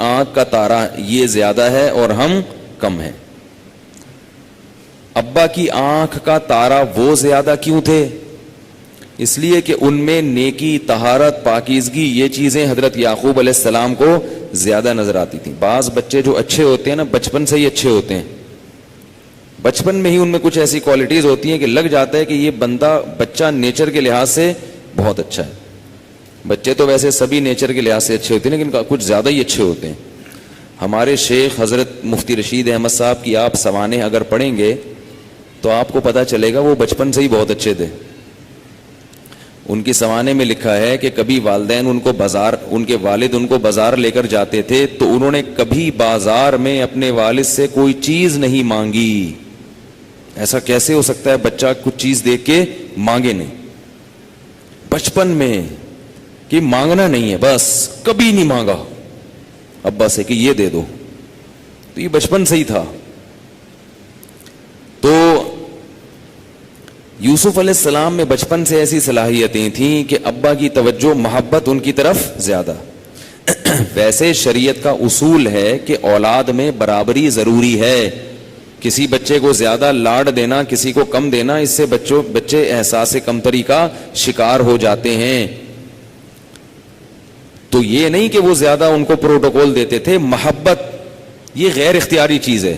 آنکھ کا تارا یہ زیادہ ہے اور ہم کم ہیں. ابا کی آنکھ کا تارا وہ زیادہ کیوں تھے؟ اس لیے کہ ان میں نیکی، طہارت، پاکیزگی یہ چیزیں حضرت یعقوب علیہ السلام کو زیادہ نظر آتی تھیں. بعض بچے جو اچھے ہوتے ہیں نا بچپن سے ہی اچھے ہوتے ہیں، بچپن میں ہی ان میں کچھ ایسی کوالٹیز ہوتی ہیں کہ لگ جاتا ہے کہ یہ بچہ نیچر کے لحاظ سے بہت اچھا ہے. بچے تو ویسے سبھی نیچر کے لحاظ سے اچھے ہوتے ہیں لیکن کچھ زیادہ ہی اچھے ہوتے ہیں. ہمارے شیخ حضرت مفتی رشید احمد صاحب کی آپ سوانح اگر پڑھیں گے تو آپ کو پتہ چلے گا وہ بچپن سے ہی بہت اچھے تھے. ان کی سوانح میں لکھا ہے کہ کبھی والدین ان کے والد ان کو بازار لے کر جاتے تھے تو انہوں نے کبھی بازار میں اپنے والد سے کوئی چیز نہیں مانگی. ایسا کیسے ہو سکتا ہے بچہ کچھ چیز دیکھ کے مانگے نہیں؟ بچپن میں کہ مانگنا نہیں ہے، بس کبھی نہیں مانگا ابا سے کہ یہ دے دو. تو یہ بچپن سے ہی تھا. تو یوسف علیہ السلام میں بچپن سے ایسی صلاحیتیں تھیں کہ ابا کی توجہ، محبت ان کی طرف زیادہ. ویسے شریعت کا اصول ہے کہ اولاد میں برابری ضروری ہے. کسی بچے کو زیادہ لاڈ دینا، کسی کو کم دینا، اس سے بچے احساس کمتری کا شکار ہو جاتے ہیں. تو یہ نہیں کہ وہ زیادہ ان کو پروٹوکول دیتے تھے. محبت یہ غیر اختیاری چیز ہے،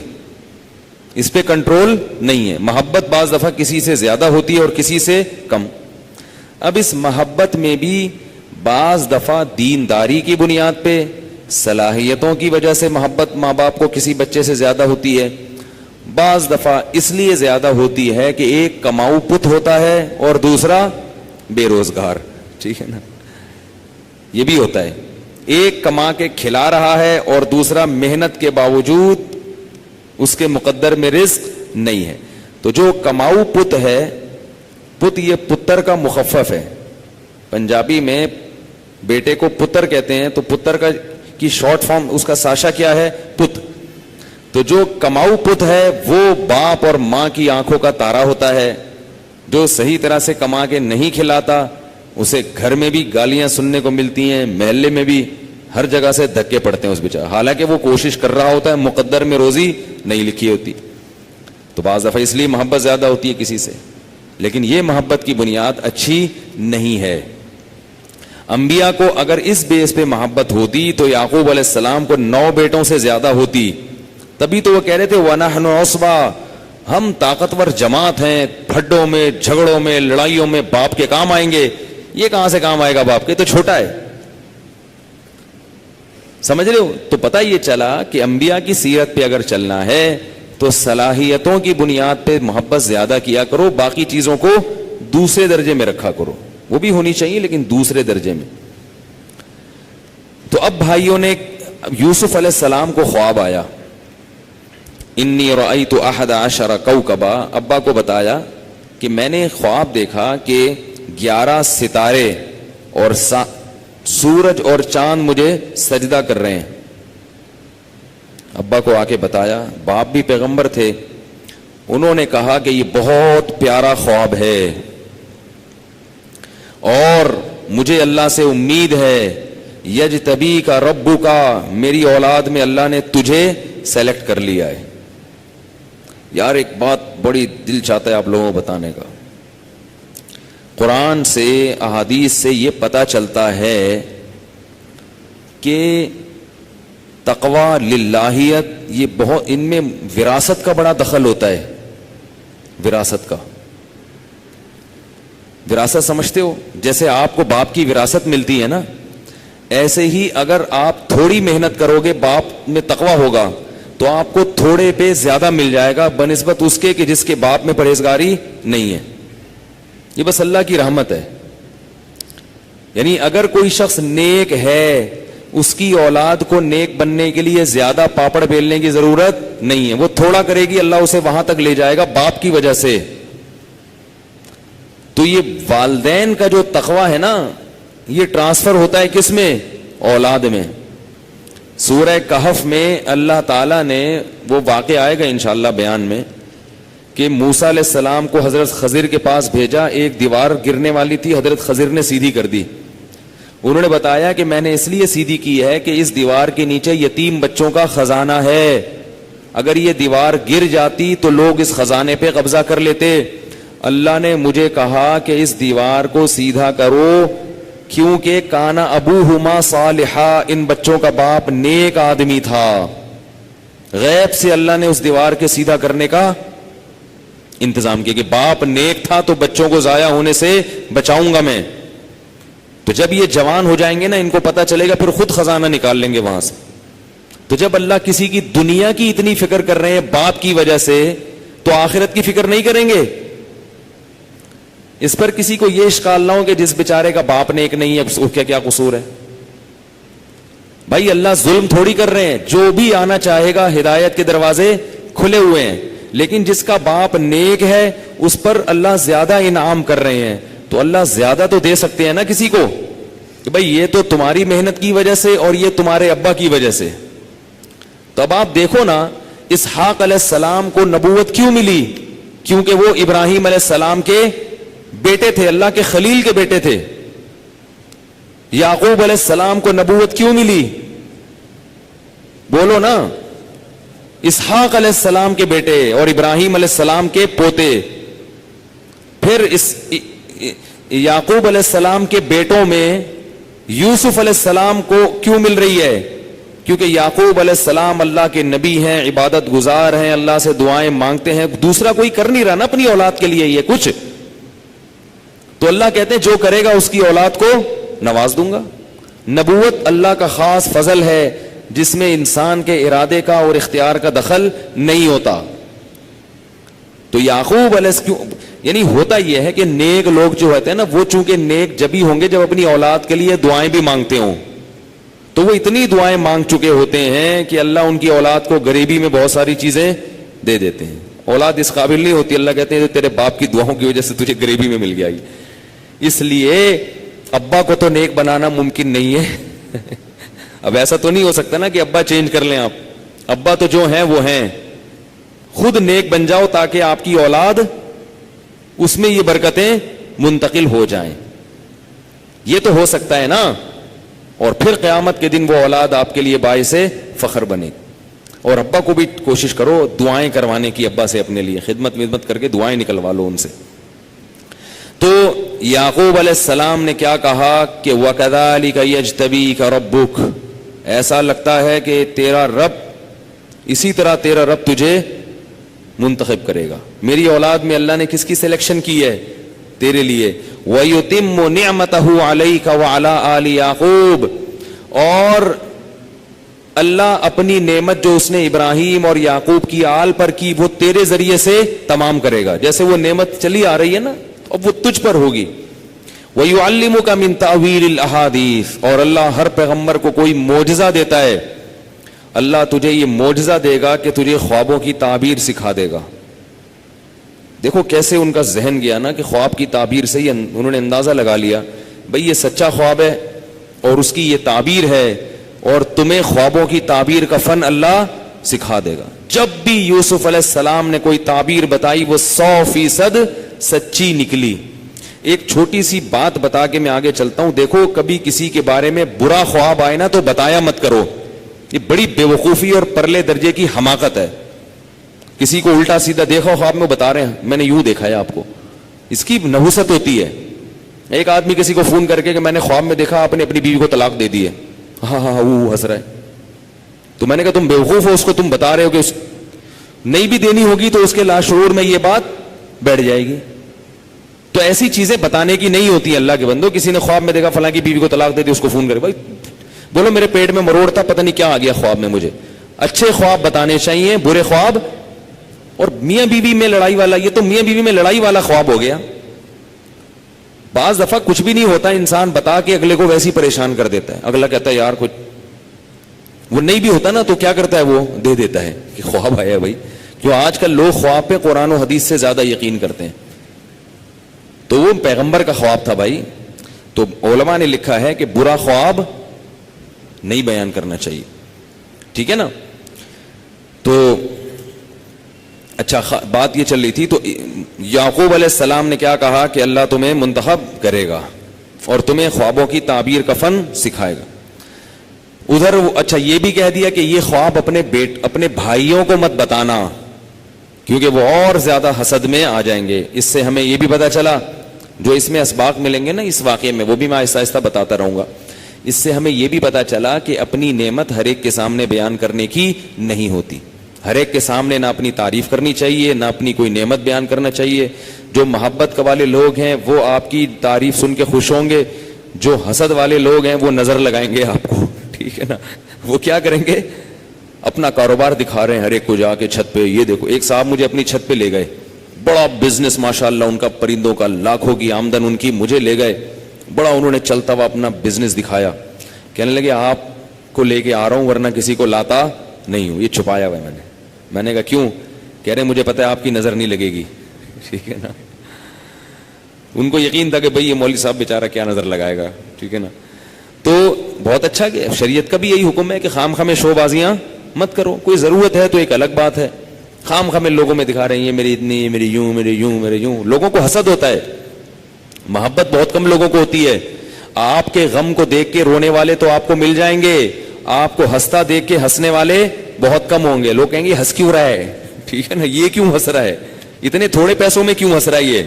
اس پہ کنٹرول نہیں ہے. محبت بعض دفعہ کسی سے زیادہ ہوتی ہے اور کسی سے کم. اب اس محبت میں بھی بعض دفعہ دینداری کی بنیاد پہ، صلاحیتوں کی وجہ سے محبت ماں باپ کو کسی بچے سے زیادہ ہوتی ہے. بعض دفعہ اس لیے زیادہ ہوتی ہے کہ ایک کماؤ پت ہوتا ہے اور دوسرا بے روزگار. ٹھیک ہے نا، یہ بھی ہوتا ہے. ایک کما کے کھلا رہا ہے اور دوسرا محنت کے باوجود اس کے مقدر میں رزق نہیں ہے. تو جو کماؤ پت ہے، پت یہ پتر کا مخفف ہے. پنجابی میں بیٹے کو پتر کہتے ہیں، تو پتر کی شارٹ فارم اس کا ساشا کیا ہے؟ پت. تو جو کماؤ پت ہے وہ باپ اور ماں کی آنکھوں کا تارا ہوتا ہے. جو صحیح طرح سے کما کے نہیں کھلاتا اسے گھر میں بھی گالیاں سننے کو ملتی ہیں، محلے میں بھی ہر جگہ سے دھکے پڑتے ہیں اس بیچارے، حالانکہ وہ کوشش کر رہا ہوتا ہے، مقدر میں روزی نہیں لکھی ہوتی. تو بعض دفعہ اس لیے محبت زیادہ ہوتی ہے کسی سے، لیکن یہ محبت کی بنیاد اچھی نہیں ہے. انبیاء کو اگر اس بیس پہ محبت ہوتی تو یعقوب علیہ السلام کو 9 بیٹوں سے زیادہ ہوتی. تبھی تو وہ کہہ رہے تھے وَنَحْنُ عُصْبَةٌ، ہم طاقتور جماعت ہیں، پھڈوں میں، جھگڑوں میں، لڑائیوں میں باپ کے کام آئیں گے. یہ کہاں سے کام آئے گا باپ کے؟ تو چھوٹا ہے. سمجھ رہے ہو؟ تو پتہ یہ چلا کہ انبیاء کی سیرت پہ اگر چلنا ہے تو صلاحیتوں کی بنیاد پہ محبت زیادہ کیا کرو، باقی چیزوں کو دوسرے درجے میں رکھا کرو. وہ بھی ہونی چاہیے لیکن دوسرے درجے میں. تو اب بھائیوں نے یوسف علیہ السلام کو خواب آیا، انی رأیت 11 کوکبا. ابا کو بتایا کہ میں نے خواب دیکھا کہ 11 ستارے اور سورج اور چاند مجھے سجدہ کر رہے ہیں. ابا کو آ کے بتایا. باپ بھی پیغمبر تھے، انہوں نے کہا کہ یہ بہت پیارا خواب ہے اور مجھے اللہ سے امید ہے، یجتبی کا ربو کا، میری اولاد میں اللہ نے تجھے سلیکٹ کر لیا ہے. یار ایک بات بڑی دل چاہتا ہے آپ لوگوں کو بتانے کا. قرآن سے، احادیث سے یہ پتہ چلتا ہے کہ تقوی، للہیت، یہ بہت ان میں وراثت کا بڑا دخل ہوتا ہے. وراثت کا، وراثت سمجھتے ہو؟ جیسے آپ کو باپ کی وراثت ملتی ہے نا، ایسے ہی اگر آپ تھوڑی محنت کرو گے، باپ میں تقوی ہوگا تو آپ کو تھوڑے پہ زیادہ مل جائے گا بنسبت اس کے کہ جس کے باپ میں پرہیزگاری نہیں ہے. یہ بس اللہ کی رحمت ہے. یعنی اگر کوئی شخص نیک ہے، اس کی اولاد کو نیک بننے کے لیے زیادہ پاپڑ بیلنے کی ضرورت نہیں ہے. وہ تھوڑا کرے گی، اللہ اسے وہاں تک لے جائے گا باپ کی وجہ سے. تو یہ والدین کا جو تقوی ہے نا، یہ ٹرانسفر ہوتا ہے کس میں؟ اولاد میں. سورہ کہف میں اللہ تعالیٰ نے، وہ واقعہ آئے گا انشاءاللہ بیان میں، کہ موسیٰ علیہ السلام کو حضرت خضر کے پاس بھیجا. ایک دیوار گرنے والی تھی، حضرت خضر نے سیدھی کر دی. انہوں نے بتایا کہ میں نے اس لیے سیدھی کی ہے کہ اس دیوار کے نیچے یتیم بچوں کا خزانہ ہے، اگر یہ دیوار گر جاتی تو لوگ اس خزانے پہ قبضہ کر لیتے۔ اللہ نے مجھے کہا کہ اس دیوار کو سیدھا کرو، کیونکہ کانا ابوہما صالحا، ان بچوں کا باپ نیک آدمی تھا۔ غیب سے اللہ نے اس دیوار کے سیدھا کرنے کا انتظام کیا کہ باپ نیک تھا تو بچوں کو ضائع ہونے سے بچاؤں گا میں۔ تو جب یہ جوان ہو جائیں گے نا، ان کو پتہ چلے گا، پھر خود خزانہ نکال لیں گے وہاں سے۔ تو جب اللہ کسی کی دنیا کی اتنی فکر کر رہے ہیں باپ کی وجہ سے، تو آخرت کی فکر نہیں کریں گے؟ اس پر کسی کو یہ اشکال نہ ہو کہ جس بیچارے کا باپ نیک نہیں ہے اس کا کیا قصور ہے۔ بھائی اللہ ظلم تھوڑی کر رہے ہیں، جو بھی آنا چاہے گا ہدایت کے دروازے کھلے ہوئے ہیں، لیکن جس کا باپ نیک ہے اس پر اللہ زیادہ انعام کر رہے ہیں، تو اللہ زیادہ تو دے سکتے ہیں نا کسی کو، کہ بھائی یہ تو تمہاری محنت کی وجہ سے اور یہ تمہارے ابا کی وجہ سے۔ تو اب آپ دیکھو نا، اسحاق علیہ السلام کو نبوت کیوں ملی؟ کیونکہ وہ ابراہیم علیہ السلام کے بیٹے تھے، اللہ کے خلیل کے بیٹے تھے۔ یعقوب علیہ السلام کو نبوت کیوں ملی؟ بولو نا، اسحاق علیہ السلام کے بیٹے اور ابراہیم علیہ السلام کے پوتے۔ پھر اس یعقوب علیہ السلام کے بیٹوں میں یوسف علیہ السلام کو کیوں مل رہی ہے؟ کیونکہ یعقوب علیہ السلام اللہ کے نبی ہیں، عبادت گزار ہیں، اللہ سے دعائیں مانگتے ہیں، دوسرا کوئی کر نہیں رہا نا اپنی اولاد کے لیے یہ کچھ، تو اللہ کہتے ہیں جو کرے گا اس کی اولاد کو نواز دوں گا۔ نبوت اللہ کا خاص فضل ہے جس میں انسان کے ارادے کا اور اختیار کا دخل نہیں ہوتا۔ تو یعقوب علیہ یعنی ہوتا یہ ہے کہ نیک لوگ جو ہوتے ہیں نا، وہ چونکہ نیک جبھی ہوں گے جب اپنی اولاد کے لیے دعائیں بھی مانگتے ہوں، تو وہ اتنی دعائیں مانگ چکے ہوتے ہیں کہ اللہ ان کی اولاد کو غریبی میں بہت ساری چیزیں دے دیتے ہیں۔ اولاد اس قابل نہیں ہوتی، اللہ کہتے ہیں تیرے باپ کی دعاؤں کی وجہ سے تجھے غریبی میں مل گیا۔ اس لیے ابا کو تو نیک بنانا ممکن نہیں ہے۔ اب ایسا تو نہیں ہو سکتا نا کہ ابا چینج کر لیں آپ، ابا تو جو ہیں وہ ہیں، خود نیک بن جاؤ تاکہ آپ کی اولاد اس میں یہ برکتیں منتقل ہو جائیں۔ یہ تو ہو سکتا ہے نا، اور پھر قیامت کے دن وہ اولاد آپ کے لیے باعث فخر بنے۔ اور ابا کو بھی کوشش کرو دعائیں کروانے کی، ابا سے اپنے لیے خدمت کر کے دعائیں نکلوا لو ان سے۔ تو یعقوب علیہ السلام نے کیا کہا کہ وَكَذَلِكَ يَجْتَبِيكَ رَبُّكَ، ایسا لگتا ہے کہ تیرا رب، اسی طرح تیرا رب تجھے منتخب کرے گا۔ میری اولاد میں اللہ نے کس کی سلیکشن کی ہے؟ تیرے لیے۔ وَيُتِمُّ نِعْمَتَهُ عَلَيْكَ وَعَلَىٰ آلِ يَعْقُوبَ، اور اللہ اپنی نعمت جو اس نے ابراہیم اور یعقوب کی آل پر کی وہ تیرے ذریعے سے تمام کرے گا۔ جیسے وہ نعمت چلی آ رہی ہے نا، اب وہ تجھ پر ہوگی۔ وَيُعَلِّمُكَ مِن تَأْوِيلِ الْأَحَادِيثِ، اور اللہ ہر پیغمبر کو کوئی معجزہ دیتا ہے، اللہ تجھے یہ معجزہ دے گا کہ تجھے خوابوں کی تعبیر سکھا دے گا۔ دیکھو کیسے ان کا ذہن گیا نا کہ خواب کی تعبیر سے ہی انہوں نے اندازہ لگا لیا بھئی یہ سچا خواب ہے اور اس کی یہ تعبیر ہے، اور تمہیں خوابوں کی تعبیر کا فن اللہ سکھا دے گا۔ جب بھی یوسف علیہ السلام نے کوئی تعبیر بتائی وہ 100% سچی نکلی۔ ایک چھوٹی سی بات بتا کے میں آگے چلتا ہوں۔ دیکھو کبھی کسی کے بارے میں برا خواب آئے نا تو بتایا مت کرو، یہ بڑی بے وقوفی اور پرلے درجے کی حماقت ہے۔ کسی کو الٹا سیدھا دیکھو خواب میں بتا رہے ہیں میں نے یوں دیکھا ہے آپ کو، اس کی نحوست ہوتی ہے۔ ایک آدمی کسی کو فون کر کے کہ میں نے خواب میں دیکھا آپ نے اپنی بیوی کو طلاق دے دی ہے، ہاں ہاں وہ ہنس رہا ہے۔ تو میں نے کہا تم بیوقوف ہو، اس کو تم بتا رہے ہو کہ نہیں بھی دینی ہوگی تو اس کے لاشعور میں یہ بات بیٹھ جائے گی۔ تو ایسی چیزیں بتانے کی نہیں ہوتی اللہ کے بندو۔ کسی نے خواب میں دیکھا فلاں کی بیوی کو طلاق دے دی، اس کو فون کرے بھائی بولو میرے پیٹ میں مروڑ تھا پتہ نہیں کیا آ گیا خواب میں مجھے۔ اچھے خواب بتانے چاہیے، برے خواب۔ اور میاں بیوی میں لڑائی والا، یہ تو میاں بیوی میں لڑائی والا خواب ہو گیا۔ بعض دفعہ کچھ بھی نہیں ہوتا، انسان بتا کے اگلے کو ویسے ہی پریشان کر دیتا ہے، اگلا کہتا ہے یار کچھ وہ نہیں بھی ہوتا نا تو کیا کرتا ہے وہ دے دیتا ہے کہ خواب آیا ہے بھائی، جو آج کل لوگ خواب پہ قرآن و حدیث سے زیادہ یقین کرتے ہیں۔ تو وہ پیغمبر کا خواب تھا بھائی۔ تو علماء نے لکھا ہے کہ برا خواب نہیں بیان کرنا چاہیے، ٹھیک ہے نا۔ تو اچھا بات یہ چل رہی تھی، تو یعقوب علیہ السلام نے کیا کہا کہ اللہ تمہیں منتخب کرے گا۔ اور تمہیں خوابوں کی تعبیر کا فن سکھائے گا. ادھر اچھا یہ بھی کہہ دیا کہ یہ خواب اپنے بھائیوں کو مت بتانا کیونکہ وہ اور زیادہ حسد میں آ جائیں گے. اس سے ہمیں یہ بھی پتا چلا, جو اس میں اسباق ملیں گے نا اس واقعے میں, وہ بھی میں آہستہ آہستہ بتاتا رہوں گا. اس سے ہمیں یہ بھی پتا چلا کہ اپنی نعمت ہر ایک کے سامنے بیان کرنے کی نہیں ہوتی. ہر ایک کے سامنے نہ اپنی تعریف کرنی چاہیے, نہ اپنی کوئی نعمت بیان کرنا چاہیے. جو محبت والے لوگ ہیں وہ آپ کی تعریف سن کے خوش ہوں گے, جو حسد والے لوگ ہیں وہ نظر لگائیں گے آپ کو, ٹھیک ہے نا. وہ کیا کریں گے, اپنا کاروبار دکھا رہے ہیں ہر ایک کو جا کے چھت پہ. یہ دیکھو, ایک صاحب مجھے اپنی چھت پہ لے گئے, بڑا بزنس ماشاءاللہ ان کا, پرندوں کا لاکھوں کی آمدن ان کی, مجھے لے گئے, بڑا انہوں نے چلتا ہوا اپنا بزنس دکھایا. کہنے لگے آپ کو لے کے آ رہا ہوں ورنہ کسی کو لاتا نہیں ہوں, یہ چھپایا ہوا ہے میں نے کہا کیوں؟ کہہ رہے مجھے پتا ہے آپ کی نظر نہیں لگے گی, ٹھیک ہے نا. ان کو یقین تھا کہ بھئی یہ مولوی صاحب بیچارہ کیا نظر لگائے گا, ٹھیک ہے نا. تو بہت اچھا کہ شریعت کا بھی یہی حکم ہے کہ خام خامے شو بازیاں مت کرو. کوئی ضرورت ہے تو ایک الگ بات ہے, خام خامے لوگوں میں دکھا رہے ہیں یہ میری اتنی, میری یوں, میری یوں, میرے یوں. لوگوں کو حسد ہوتا ہے, محبت بہت کم لوگوں کو ہوتی ہے. آپ کے غم کو دیکھ کے رونے والے تو آپ کو مل جائیں گے, آپ کو ہنستا دیکھ کے ہنسنے والے بہت کم ہوں گے. لوگ کہیں گے ہنس کیوں رہا ہے, ٹھیک ہے نا, یہ کیوں ہنس رہا ہے, اتنے تھوڑے پیسوں میں کیوں ہنس رہا ہے یہ,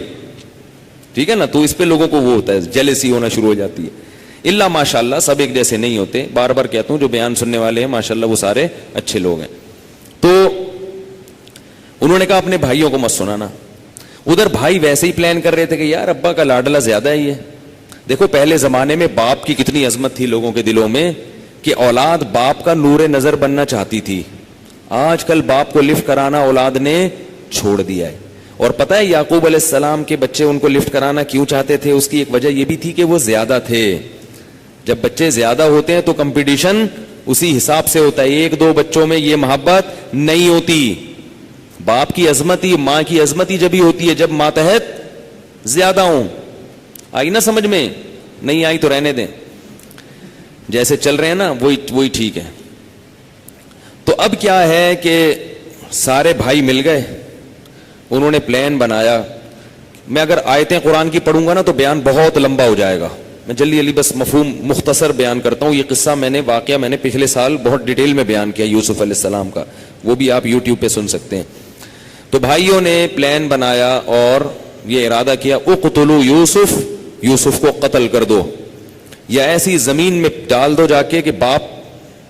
ٹھیک ہے نا. تو اس پہ لوگوں کو وہ ہوتا ہے, جیلسی ہونا شروع ہو جاتی ہے. اللہ ماشاءاللہ سب ایک جیسے نہیں ہوتے, بار بار کہتا ہوں جو بیان سننے والے ہیں ماشاءاللہ وہ سارے اچھے لوگ ہیں. تو انہوں نے کہا اپنے بھائیوں کو مت سنانا. ادھر بھائی ویسے ہی پلان کر رہے تھے کہ یار ابا کا لاڈلا زیادہ ہے یہ. دیکھو پہلے زمانے میں باپ کی کتنی عظمت تھی لوگوں کے دلوں میں کہ اولاد باپ کا نور نظر بننا چاہتی تھی. آج کل باپ کو لفٹ کرانا اولاد نے چھوڑ دیا ہے. اور پتہ ہے یعقوب علیہ السلام کے بچے ان کو لفٹ کرانا کیوں چاہتے تھے؟ اس کی ایک وجہ یہ بھی تھی کہ وہ زیادہ تھے. جب بچے زیادہ ہوتے ہیں تو کمپٹیشن اسی حساب سے ہوتا ہے. ایک دو بچوں میں یہ محبت نہیں ہوتی. باپ کی عظمت ہی, ماں کی عظمت ہی جب ہی ہوتی ہے جب ماتحت زیادہ ہوں. آئی نا سمجھ میں؟ نہیں آئی تو رہنے دیں, جیسے چل رہے ہیں نا وہی ٹھیک ہے. تو اب کیا ہے کہ سارے بھائی مل گئے, انہوں نے پلان بنایا. میں اگر آیتیں قرآن کی پڑھوں گا نا تو بیان بہت لمبا ہو جائے گا. میں جلدی بس مفہوم مختصر بیان کرتا ہوں. یہ قصہ واقعہ میں نے پچھلے سال بہت ڈیٹیل میں بیان کیا یوسف علیہ السلام کا, وہ بھی آپ یوٹیوب پہ سن سکتے ہیں. تو بھائیوں نے پلان بنایا اور یہ ارادہ کیا اقتلوا یوسف, یوسف کو قتل کر دو یا ایسی زمین میں ڈال دو جا کے کہ باپ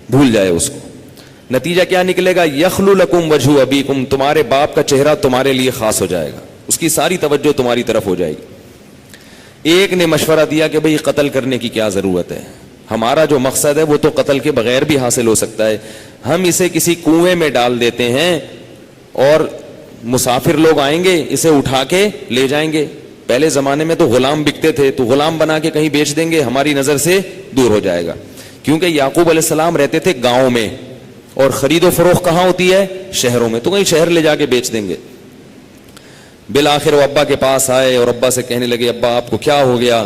بھول جائے اس کو. نتیجہ کیا نکلے گا؟ یخلو لکم وجہ ابیکم, تمہارے باپ کا چہرہ تمہارے لیے خاص ہو جائے گا, اس کی ساری توجہ تمہاری طرف ہو جائے گی. ایک نے مشورہ دیا کہ بھئی قتل کرنے کی کیا ضرورت ہے, ہمارا جو مقصد ہے وہ تو قتل کے بغیر بھی حاصل ہو سکتا ہے. ہم اسے کسی کنویں میں ڈال دیتے ہیں اور مسافر لوگ آئیں گے اسے اٹھا کے لے جائیں گے. پہلے زمانے میں تو غلام بکتے تھے, تو غلام بنا کے کہیں بیچ دیں گے, ہماری نظر سے دور ہو جائے گا. کیونکہ یعقوب علیہ السلام رہتے تھے گاؤں میں اور خرید و فروخت کہاں ہوتی ہے؟ شہروں میں, تو کہیں شہر لے جا کے بیچ دیں گے. بالآخر وہ ابا کے پاس آئے اور ابا سے کہنے لگے ابا آپ کو کیا ہو گیا,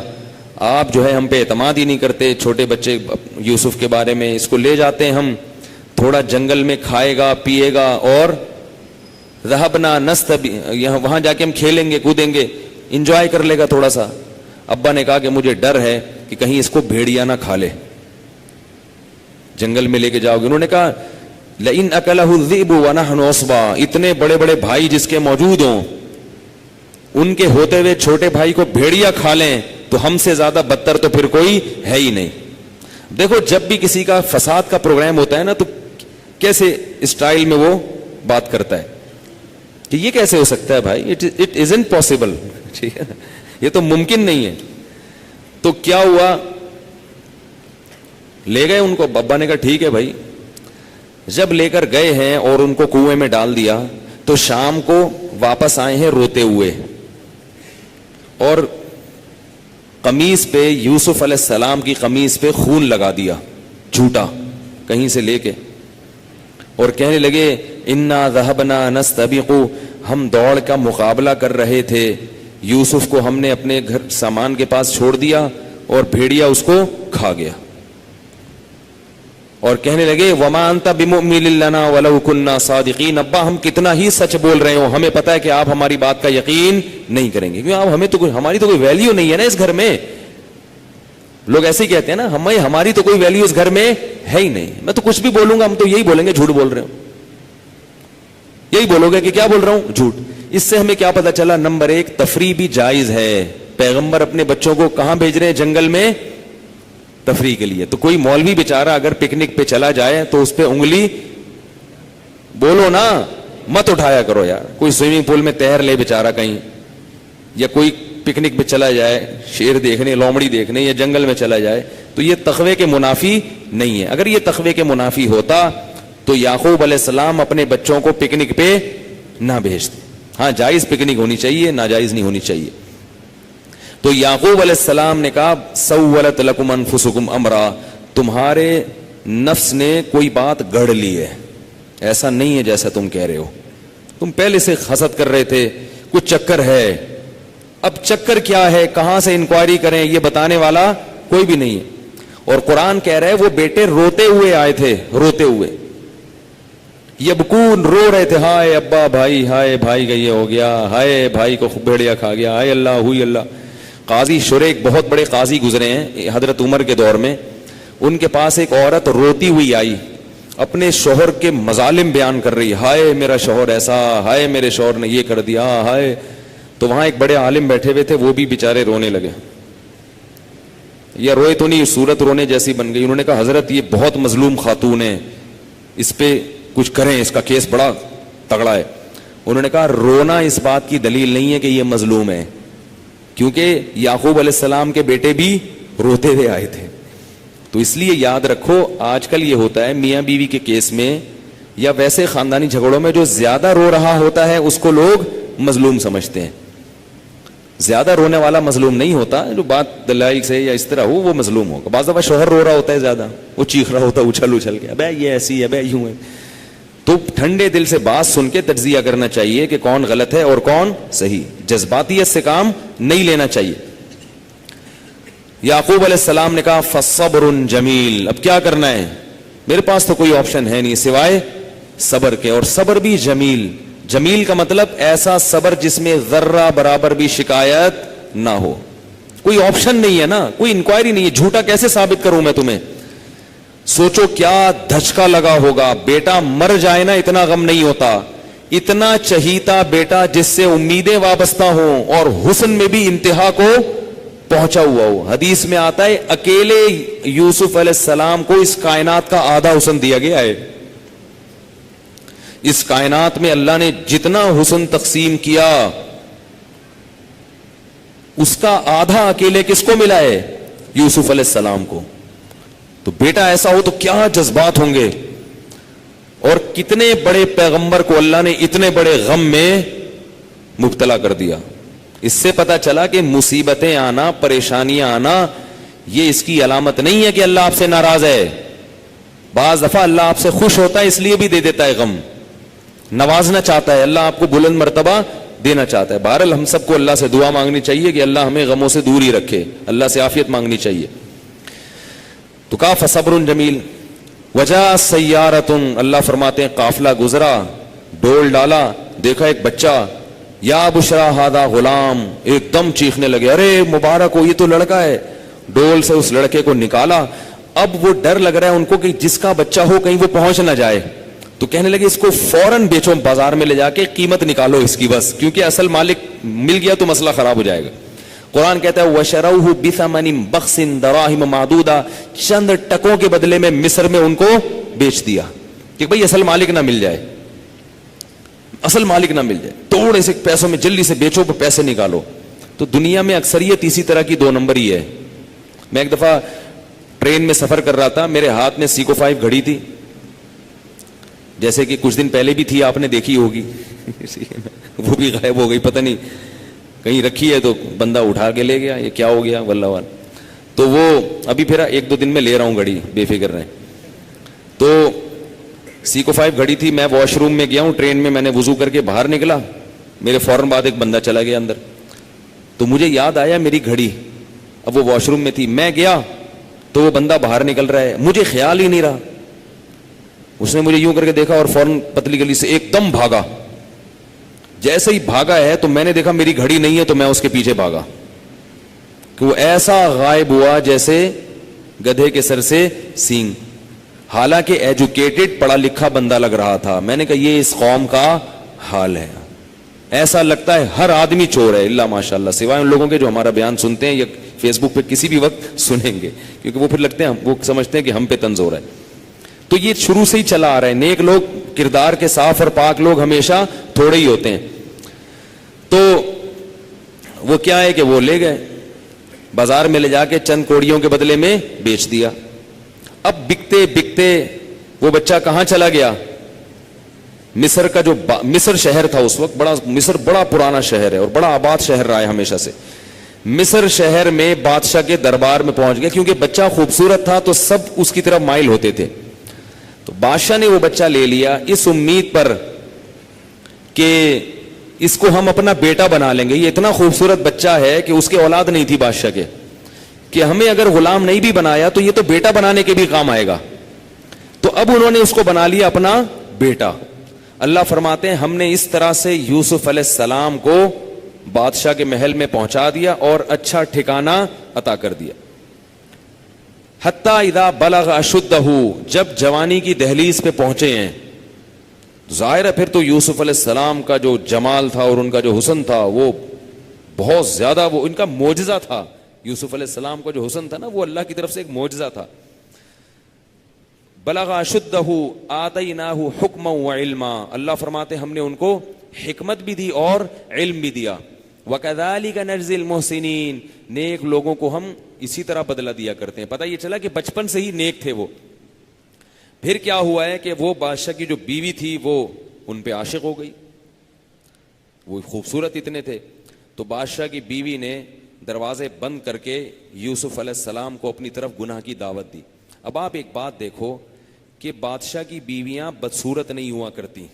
آپ جو ہے ہم پہ اعتماد ہی نہیں کرتے. چھوٹے بچے یوسف کے بارے میں, اس کو لے جاتے ہیں ہم, تھوڑا جنگل میں کھائے گا پیے گا اور ذهبنا نستبق, وہاں جا کے ہم کھیلیں گے کودیں گے, انجوائے کر لے گا تھوڑا سا. ابا نے کہا کہ مجھے ڈر ہے کہ کہیں اس کو بھیڑیا نہ کھا لے, جنگل میں لے کے جاؤ گے. انہوں نے کہا لئن اکلہ الذئب ونحن عصبہ, اتنے بڑے بڑے بھائی جس کے موجود ہوں, ان کے ہوتے ہوئے چھوٹے بھائی کو بھیڑیا کھا لیں تو ہم سے زیادہ بدتر تو پھر کوئی ہے ہی نہیں. دیکھو جب بھی کسی کا فساد کا پروگرام ہوتا ہے نا تو کیسے اسٹائل میں وہ بات کرتا ہے کہ یہ کیسے ہو سکتا ہے بھائی, اٹ ازنٹ پاسبل, ٹھیک ہے, یہ تو ممکن نہیں ہے. تو کیا ہوا, لے گئے ان کو. ابا نے کہا ٹھیک ہے بھائی. جب لے کر گئے ہیں اور ان کو کنویں میں ڈال دیا تو شام کو واپس آئے ہیں روتے ہوئے, اور قمیص پہ یوسف علیہ السلام کی قمیص پہ خون لگا دیا جھوٹا کہیں سے لے کے, اور کہنے لگے انا ذهبنا نستبق, ہم دوڑ کا مقابلہ کر رہے تھے, یوسف کو ہم نے اپنے گھر سامان کے پاس چھوڑ دیا اور بھیڑیا اس کو کھا گیا. اور کہنے لگے وما انت بمؤمن لنا ولو كنا صادقین, ابا ہم کتنا ہی سچ بول رہے ہوں ہمیں پتہ ہے کہ آپ ہماری بات کا یقین نہیں کریں گے, کیوں آپ ہمیں تو ہماری تو کوئی ویلیو نہیں ہے نا اس گھر میں. لوگ ایسے ہی کہتے ہیں نا, ہماری تو کوئی ویلیو اس گھر میں ہے ہی نہیں, میں تو کچھ بھی بولوں گا ہم تو یہی بولیں گے جھوٹ بول رہے ہو, یہی بولو گے کہ کیا بول رہا ہوں, جھوٹ. اس سے ہمیں کیا پتا چلا؟ نمبر 1, تفریح بھی جائز ہے. پیغمبر اپنے بچوں کو کہاں بھیج رہے ہیں؟ جنگل میں تفریح کے لیے. تو کوئی مولوی بیچارہ اگر پکنک پہ چلا جائے تو اس پہ انگلی بولو نا مت اٹھایا کرو یار. کوئی سوئمنگ پول میں تیر لے بیچارہ کہیں, یا کوئی پکنک پہ چلا جائے شیر دیکھنے, لومڑی دیکھنے, یا جنگل میں چلا جائے, تو یہ تقوی کے منافی نہیں ہے. اگر یہ تقوی کے منافی ہوتا تو یعقوب علیہ السلام اپنے بچوں کو پکنک پہ نہ بھیجتے. ہاں جائز پکنک ہونی چاہیے, ناجائز نہیں ہونی چاہیے. تو یعقوب علیہ السلام نے کہا سولت لکم انفسکم امرا, تمہارے نفس نے کوئی بات گڑھ لی ہے, ایسا نہیں ہے جیسا تم کہہ رہے ہو. تم پہلے سے حسد کر رہے تھے, کچھ چکر ہے. اب چکر کیا ہے, کہاں سے انکوائری کریں, یہ بتانے والا کوئی بھی نہیں ہے. اور قرآن کہہ رہا ہے وہ بیٹے روتے ہوئے آئے تھے, روتے ہوئے, یبکون, رو رہے تھے, ہائے ابا بھائی, ہائے بھائی کا یہ ہو گیا, ہائے بھائی کو بھیڑیا کھا گیا, ہائے اللہ ہوئی اللہ. قاضی شریک, بہت بڑے قاضی گزرے ہیں حضرت عمر کے دور میں, ان کے پاس ایک عورت روتی ہوئی آئی, اپنے شوہر کے مظالم بیان کر رہی, ہائے میرا شوہر ایسا, ہائے میرے شوہر نے یہ کر دیا, ہائے. تو وہاں ایک بڑے عالم بیٹھے ہوئے تھے, وہ بھی بیچارے رونے لگے, یا روئے تو نہیں, صورت رونے جیسی بن گئی. انہوں نے کہا حضرت یہ بہت مظلوم خاتون ہے, اس پہ کچھ کریں, اس کا کیس بڑا تگڑا ہے. انہوں نے کہا رونا اس بات کی دلیل نہیں ہے کہ یہ مظلوم ہے, کیونکہ یعقوب علیہ السلام کے بیٹے بھی روتے ہوئے آئے تھے. تو اس لیے یاد رکھو, آج کل یہ ہوتا ہے میاں بیوی کے کیس میں یا ویسے خاندانی جھگڑوں میں, جو زیادہ رو رہا ہوتا ہے اس کو لوگ مظلوم سمجھتے ہیں. زیادہ رونے والا مظلوم نہیں ہوتا, جو بات دلائل سے یا اس طرح ہو وہ مظلوم ہوگا. بعض دفعہ شوہر رو رہا ہوتا ہے زیادہ, وہ چیخ رہا ہوتا ہے اچھل اچھل کے, ابے یہ ایسی ہے, ابے یوں ہے. تو ٹھنڈے دل سے بات سن کے تجزیہ کرنا چاہیے کہ کون غلط ہے اور کون صحیح. جذباتیت سے کام نہیں لینا چاہیے. یعقوب علیہ السلام نے کہا فصبر جمیل, اب کیا کرنا ہے, میرے پاس تو کوئی آپشن ہے نہیں سوائے صبر کے, اور صبر بھی جمیل. جمیل کا مطلب ایسا صبر جس میں ذرہ برابر بھی شکایت نہ ہو. کوئی آپشن نہیں ہے نا, کوئی انکوائری نہیں ہے. جھوٹا کیسے ثابت کروں میں تمہیں؟ سوچو کیا دھچکا لگا ہوگا. بیٹا مر جائے نا اتنا غم نہیں ہوتا, اتنا چہیتا بیٹا جس سے امیدیں وابستہ ہوں اور حسن میں بھی انتہا کو پہنچا ہوا ہو. حدیث میں آتا ہے اکیلے یوسف علیہ السلام کو اس کائنات کا آدھا حسن دیا گیا ہے. اس کائنات میں اللہ نے جتنا حسن تقسیم کیا اس کا آدھا اکیلے کس کو ملا ہے؟ یوسف علیہ السلام کو. تو بیٹا ایسا ہو تو کیا جذبات ہوں گے, اور کتنے بڑے پیغمبر کو اللہ نے اتنے بڑے غم میں مبتلا کر دیا. اس سے پتا چلا کہ مصیبتیں آنا, پریشانیاں آنا, یہ اس کی علامت نہیں ہے کہ اللہ آپ سے ناراض ہے. بعض دفعہ اللہ آپ سے خوش ہوتا ہے اس لیے بھی دے دیتا ہے غم, نوازنا چاہتا ہے, اللہ آپ کو بلند مرتبہ دینا چاہتا ہے. بہرحال ہم سب کو اللہ سے دعا مانگنی چاہیے کہ اللہ ہمیں غموں سے دور ہی رکھے, اللہ سے عافیت مانگنی چاہیے. تو کہا فصبر جمیل. وجاء سیارۃ, اللہ فرماتے ہیں قافلہ گزرا, ڈول ڈالا, دیکھا ایک بچہ, یا بشرا ھذا غلام, ایک دم چیخنے لگے, ارے مبارک ہو یہ تو لڑکا ہے. ڈول سے اس لڑکے کو نکالا. اب وہ ڈر لگ رہا ہے ان کو کہ جس کا بچہ ہو کہیں وہ پہنچ نہ جائے, تو کہنے لگے اس کو فوراً بیچو, بازار میں لے جا کے قیمت نکالو اس کی بس, کیونکہ اصل مالک مل گیا تو مسئلہ خراب ہو جائے گا. قرآن کہتا ہے وَشَرَوْهُ بِثَمَنٍ بَخْسٍ دَرَاهِمَ مَعْدُودَةٍ, چند ٹکوں کے بدلے میں مصر میں ان کو بیچ دیا کہ بھئی اصل مالک نہ مل جائے, اصل مالک نہ مل جائے, تھوڑے سے پیسوں میں جلدی سے بیچو, پیسے نکالو. تو دنیا میں اکثریت اسی طرح کی 2 نمبر ہی ہے. میں ایک دفعہ ٹرین میں سفر کر رہا تھا, میرے ہاتھ میں سیکو 5 گھڑی تھی, جیسے کہ کچھ دن پہلے بھی تھی, آپ نے دیکھی ہوگی وہ بھی غائب ہو گئی, پتہ نہیں کہیں رکھی ہے تو بندہ اٹھا کے لے گیا, یہ کیا ہو گیا واللہ وال. تو وہ ابھی پھر 1-2 دن میں لے رہا ہوں گھڑی, بے فکر رہیں. تو سیکو 5 گھڑی تھی, میں واش روم میں گیا ہوں ٹرین میں, میں نے وضو کر کے باہر نکلا, میرے فوراً بعد ایک بندہ چلا گیا اندر. تو مجھے یاد آیا میری گھڑی, اب وہ واش روم میں تھی, میں گیا تو وہ بندہ باہر نکل رہا ہے, مجھے خیال ہی نہیں رہا. اس نے مجھے یوں کر کے دیکھا اور فوراً پتلی گلی سے ایک دم بھاگا. جیسے ہی بھاگا ہے تو میں نے دیکھا میری گھڑی نہیں ہے, تو میں اس کے پیچھے بھاگا. کہ وہ ایسا غائب ہوا جیسے گدھے کے سر سے سینگ. حالانکہ ایجوکیٹڈ پڑھا لکھا بندہ لگ رہا تھا. میں نے کہا یہ اس قوم کا حال ہے. ایسا لگتا ہے ہر آدمی چور ہے الا ماشاءاللہ, سوائے ان لوگوں کے جو ہمارا بیان سنتے ہیں یا فیس بک پہ کسی بھی وقت سنیں گے, کیونکہ وہ پھر لگتے ہیں وہ سمجھتے ہیں کہ ہم پہ طنز ہو رہا ہے. تو یہ شروع سے ہی چلا آ رہا ہے. نیک لوگ, کردار کے صاف اور پاک لوگ ہمیشہ تھوڑے ہی ہوتے ہیں. تو وہ کیا ہے کہ وہ لے گئے بازار میں لے جا کے چند کوڑیوں کے بدلے میں بیچ دیا. اب بکتے بکتے وہ بچہ کہاں چلا گیا؟ مصر کا جو مصر شہر تھا اس وقت, مصر بڑا پرانا شہر ہے اور بڑا آباد شہر رہا ہے ہمیشہ سے. مصر شہر میں بادشاہ کے دربار میں پہنچ گیا, کیونکہ بچہ خوبصورت تھا تو سب اس کی طرف مائل ہوتے تھے. تو بادشاہ نے وہ بچہ لے لیا اس امید پر کہ اس کو ہم اپنا بیٹا بنا لیں گے. یہ اتنا خوبصورت بچہ ہے کہ اس کے اولاد نہیں تھی بادشاہ کے, کہ ہمیں اگر غلام نہیں بھی بنایا تو یہ تو بیٹا بنانے کے بھی کام آئے گا. تو اب انہوں نے اس کو بنا لیا اپنا بیٹا. اللہ فرماتے ہیں ہم نے اس طرح سے یوسف علیہ السلام کو بادشاہ کے محل میں پہنچا دیا اور اچھا ٹھکانہ عطا کر دیا. حتی اذا بلغ اشدہ, جب جوانی کی دہلیز پہ پہنچے ہیں. ظاہر ہے پھر تو یوسف علیہ السلام کا جو جمال تھا اور ان کا جو حسن تھا وہ بہت زیادہ, وہ ان کا معجزہ تھا. یوسف علیہ السلام کا جو حسن تھا نا وہ اللہ کی طرف سے ایک معجزہ تھا. بلغ اشدہ آتیناہ حکما وعلما, اللہ فرماتے ہم نے ان کو حکمت بھی دی اور علم بھی دیا. وَكَذَلِكَ نَجْزِي الْمُحْسِنِينَ, نیک لوگوں کو ہم اسی طرح بدلہ دیا کرتے ہیں. پتہ یہ چلا کہ بچپن سے ہی نیک تھے وہ. پھر کیا ہوا ہے کہ وہ بادشاہ کی جو بیوی تھی وہ ان پہ عاشق ہو گئی, وہ خوبصورت اتنے تھے. تو بادشاہ کی بیوی نے دروازے بند کر کے یوسف علیہ السلام کو اپنی طرف گناہ کی دعوت دی. اب آپ ایک بات دیکھو کہ بادشاہ کی بیویاں بدصورت نہیں ہوا کرتی.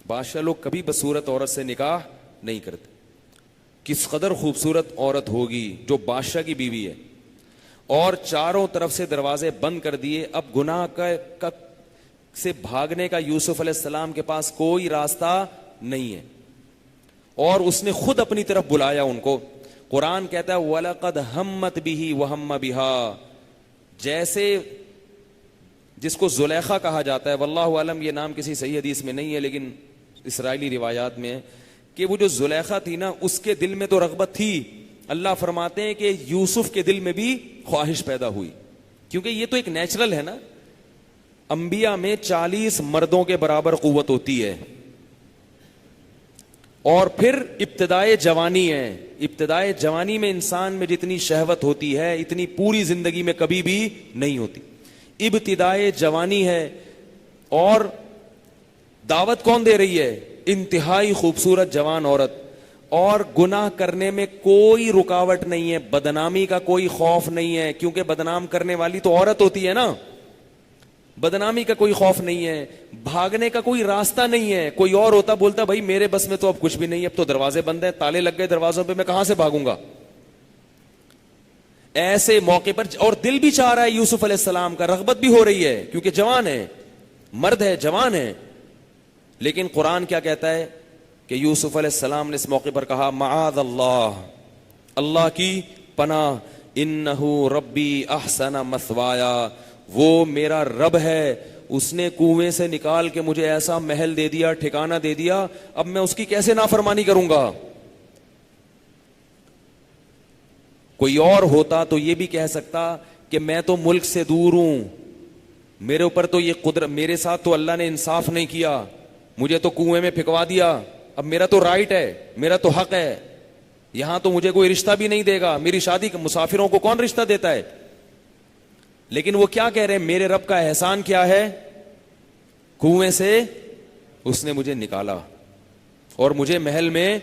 بادشاہ لوگ کبھی بدصورت عورت سے نکاح نہیں کرتے. کس قدر خوبصورت عورت ہوگی جو بادشاہ کی بیوی ہے, اور چاروں طرف سے دروازے بند کر دیے. اب گناہ کا سے بھاگنے کا یوسف علیہ السلام کے پاس کوئی راستہ نہیں ہے, اور اس نے خود اپنی طرف بلایا ان کو. قرآن کہتا ہے وَلَقَدْ هَمَّتْ بِهِ وَهَمَّ بِهَا, جیسے جس کو زلیخا کہا جاتا ہے, واللہ عالم یہ نام کسی صحیح حدیث میں نہیں ہے لیکن اسرائیلی روایات میں ہے کہ وہ جو زلیخا تھی نا اس کے دل میں تو رغبت تھی. اللہ فرماتے ہیں کہ یوسف کے دل میں بھی خواہش پیدا ہوئی, کیونکہ یہ تو ایک نیچرل ہے نا. انبیاء میں 40 مردوں کے برابر قوت ہوتی ہے, اور پھر ابتدائے جوانی ہے. ابتدائے جوانی میں انسان میں جتنی شہوت ہوتی ہے اتنی پوری زندگی میں کبھی بھی نہیں ہوتی. ابتدائے جوانی ہے, اور دعوت کون دے رہی ہے؟ انتہائی خوبصورت جوان عورت. اور گناہ کرنے میں کوئی رکاوٹ نہیں ہے, بدنامی کا کوئی خوف نہیں ہے, کیونکہ بدنام کرنے والی تو عورت ہوتی ہے نا. بدنامی کا کوئی خوف نہیں ہے, بھاگنے کا کوئی راستہ نہیں ہے. کوئی اور ہوتا بولتا بھائی میرے بس میں تو اب کچھ بھی نہیں ہے, اب تو دروازے بند ہیں, تالے لگ گئے دروازوں پہ, میں کہاں سے بھاگوں گا. ایسے موقع پر, اور دل بھی چاہ رہا ہے یوسف علیہ السلام کا, رغبت بھی ہو رہی ہے کیونکہ جوان ہے, مرد ہے, جوان ہے. لیکن قرآن کیا کہتا ہے کہ یوسف علیہ السلام نے اس موقع پر کہا معاذ اللہ, اللہ کی پناہ, انہو ربی احسن مثوایا, وہ میرا رب ہے, اس نے کنویں سے نکال کے مجھے ایسا محل دے دیا, ٹھکانہ دے دیا, اب میں اس کی کیسے نافرمانی کروں گا. کوئی اور ہوتا تو یہ بھی کہہ سکتا کہ میں تو ملک سے دور ہوں, میرے اوپر تو یہ قدرت, میرے ساتھ تو اللہ نے انصاف نہیں کیا, مجھے تو کنویں میں پھینکوا دیا, اب میرا تو رائٹ ہے, میرا تو حق ہے, یہاں تو مجھے کوئی رشتہ بھی نہیں دے گا, میری شادی مسافروں کو کون رشتہ دیتا ہے. لیکن وہ کیا کہہ رہے ہیں, میرے رب کا احسان کیا ہے, کنویں سے اس نے مجھے نکالا اور مجھے محل میں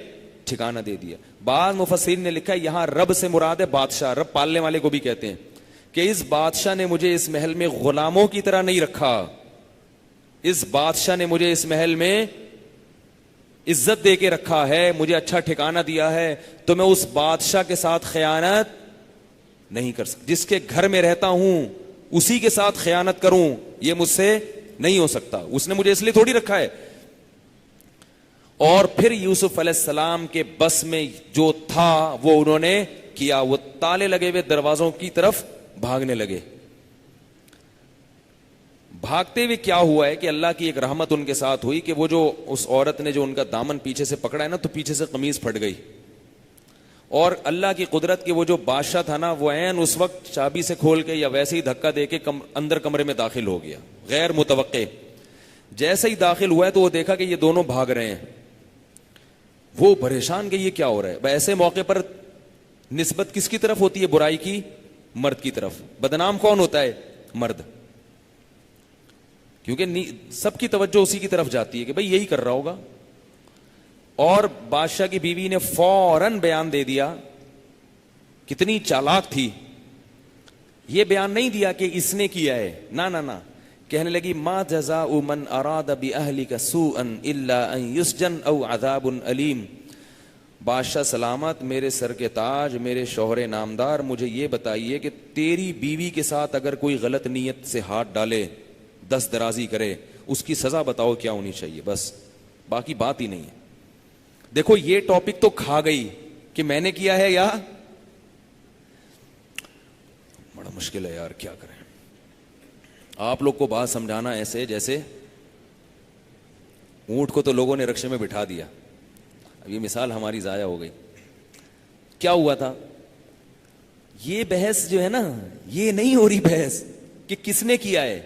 ٹھکانہ دے دیا. بعض مفسرین نے لکھا ہے یہاں رب سے مراد ہے بادشاہ, رب پالنے والے کو بھی کہتے ہیں, کہ اس بادشاہ نے مجھے اس محل میں غلاموں کی طرح نہیں رکھا, اس بادشاہ نے مجھے اس محل میں عزت دے کے رکھا ہے, مجھے اچھا ٹھکانہ دیا ہے, تو میں اس بادشاہ کے ساتھ خیانت نہیں کر سکتا. جس کے گھر میں رہتا ہوں اسی کے ساتھ خیانت کروں, یہ مجھ سے نہیں ہو سکتا, اس نے مجھے اس لیے تھوڑی رکھا ہے. اور پھر یوسف علیہ السلام کے بس میں جو تھا وہ انہوں نے کیا. وہ تالے لگے ہوئے دروازوں کی طرف بھاگنے لگے. بھاگتے ہوئے کیا ہوا ہے کہ اللہ کی ایک رحمت ان کے ساتھ ہوئی کہ وہ جو اس عورت نے جو ان کا دامن پیچھے سے پکڑا ہے نا, تو پیچھے سے قمیض پھٹ گئی. اور اللہ کی قدرت کے وہ جو بادشاہ تھا نا, وہ عین اس وقت چابی سے کھول کے یا ویسے ہی دھکا دے کے اندر کمرے میں داخل ہو گیا, غیر متوقع. جیسے ہی داخل ہوا ہے تو وہ دیکھا کہ یہ دونوں بھاگ رہے ہیں. وہ پریشان کہ یہ کیا ہو رہا ہے. ایسے موقع پر نسبت کس کی طرف ہوتی ہے؟ برائی کی, مرد کی طرف. بدنام کون ہوتا ہے؟ مرد. کیونکہ سب کی توجہ اسی کی طرف جاتی ہے کہ بھئی یہی کر رہا ہوگا. اور بادشاہ کی بیوی نے فوراً بیان دے دیا. کتنی چالاک تھی. یہ بیان نہیں دیا کہ اس نے کیا ہے, نہ. کہنے لگی ما جزاء من اراد باہلک سوءا الا ان یسجن او عذاب علیم. بادشاہ سلامت, میرے سر کے تاج, میرے شوہر نامدار, مجھے یہ بتائیے کہ تیری بیوی کے ساتھ اگر کوئی غلط نیت سے ہاتھ ڈالے, دست درازی کرے, اس کی سزا بتاؤ کیا ہونی چاہیے. بس باقی بات ہی نہیں ہے. دیکھو یہ ٹاپک تو کھا گئی کہ میں نے کیا ہے, یا بڑا مشکل ہے یار, کیا کریں. آپ لوگ کو بات سمجھانا ایسے جیسے اونٹ کو تو لوگوں نے رکشے میں بٹھا دیا. اب یہ مثال ہماری ضائع ہو گئی. کیا ہوا تھا؟ یہ بحث جو ہے نا, یہ نہیں ہو رہی بحث کہ کس نے کیا ہے,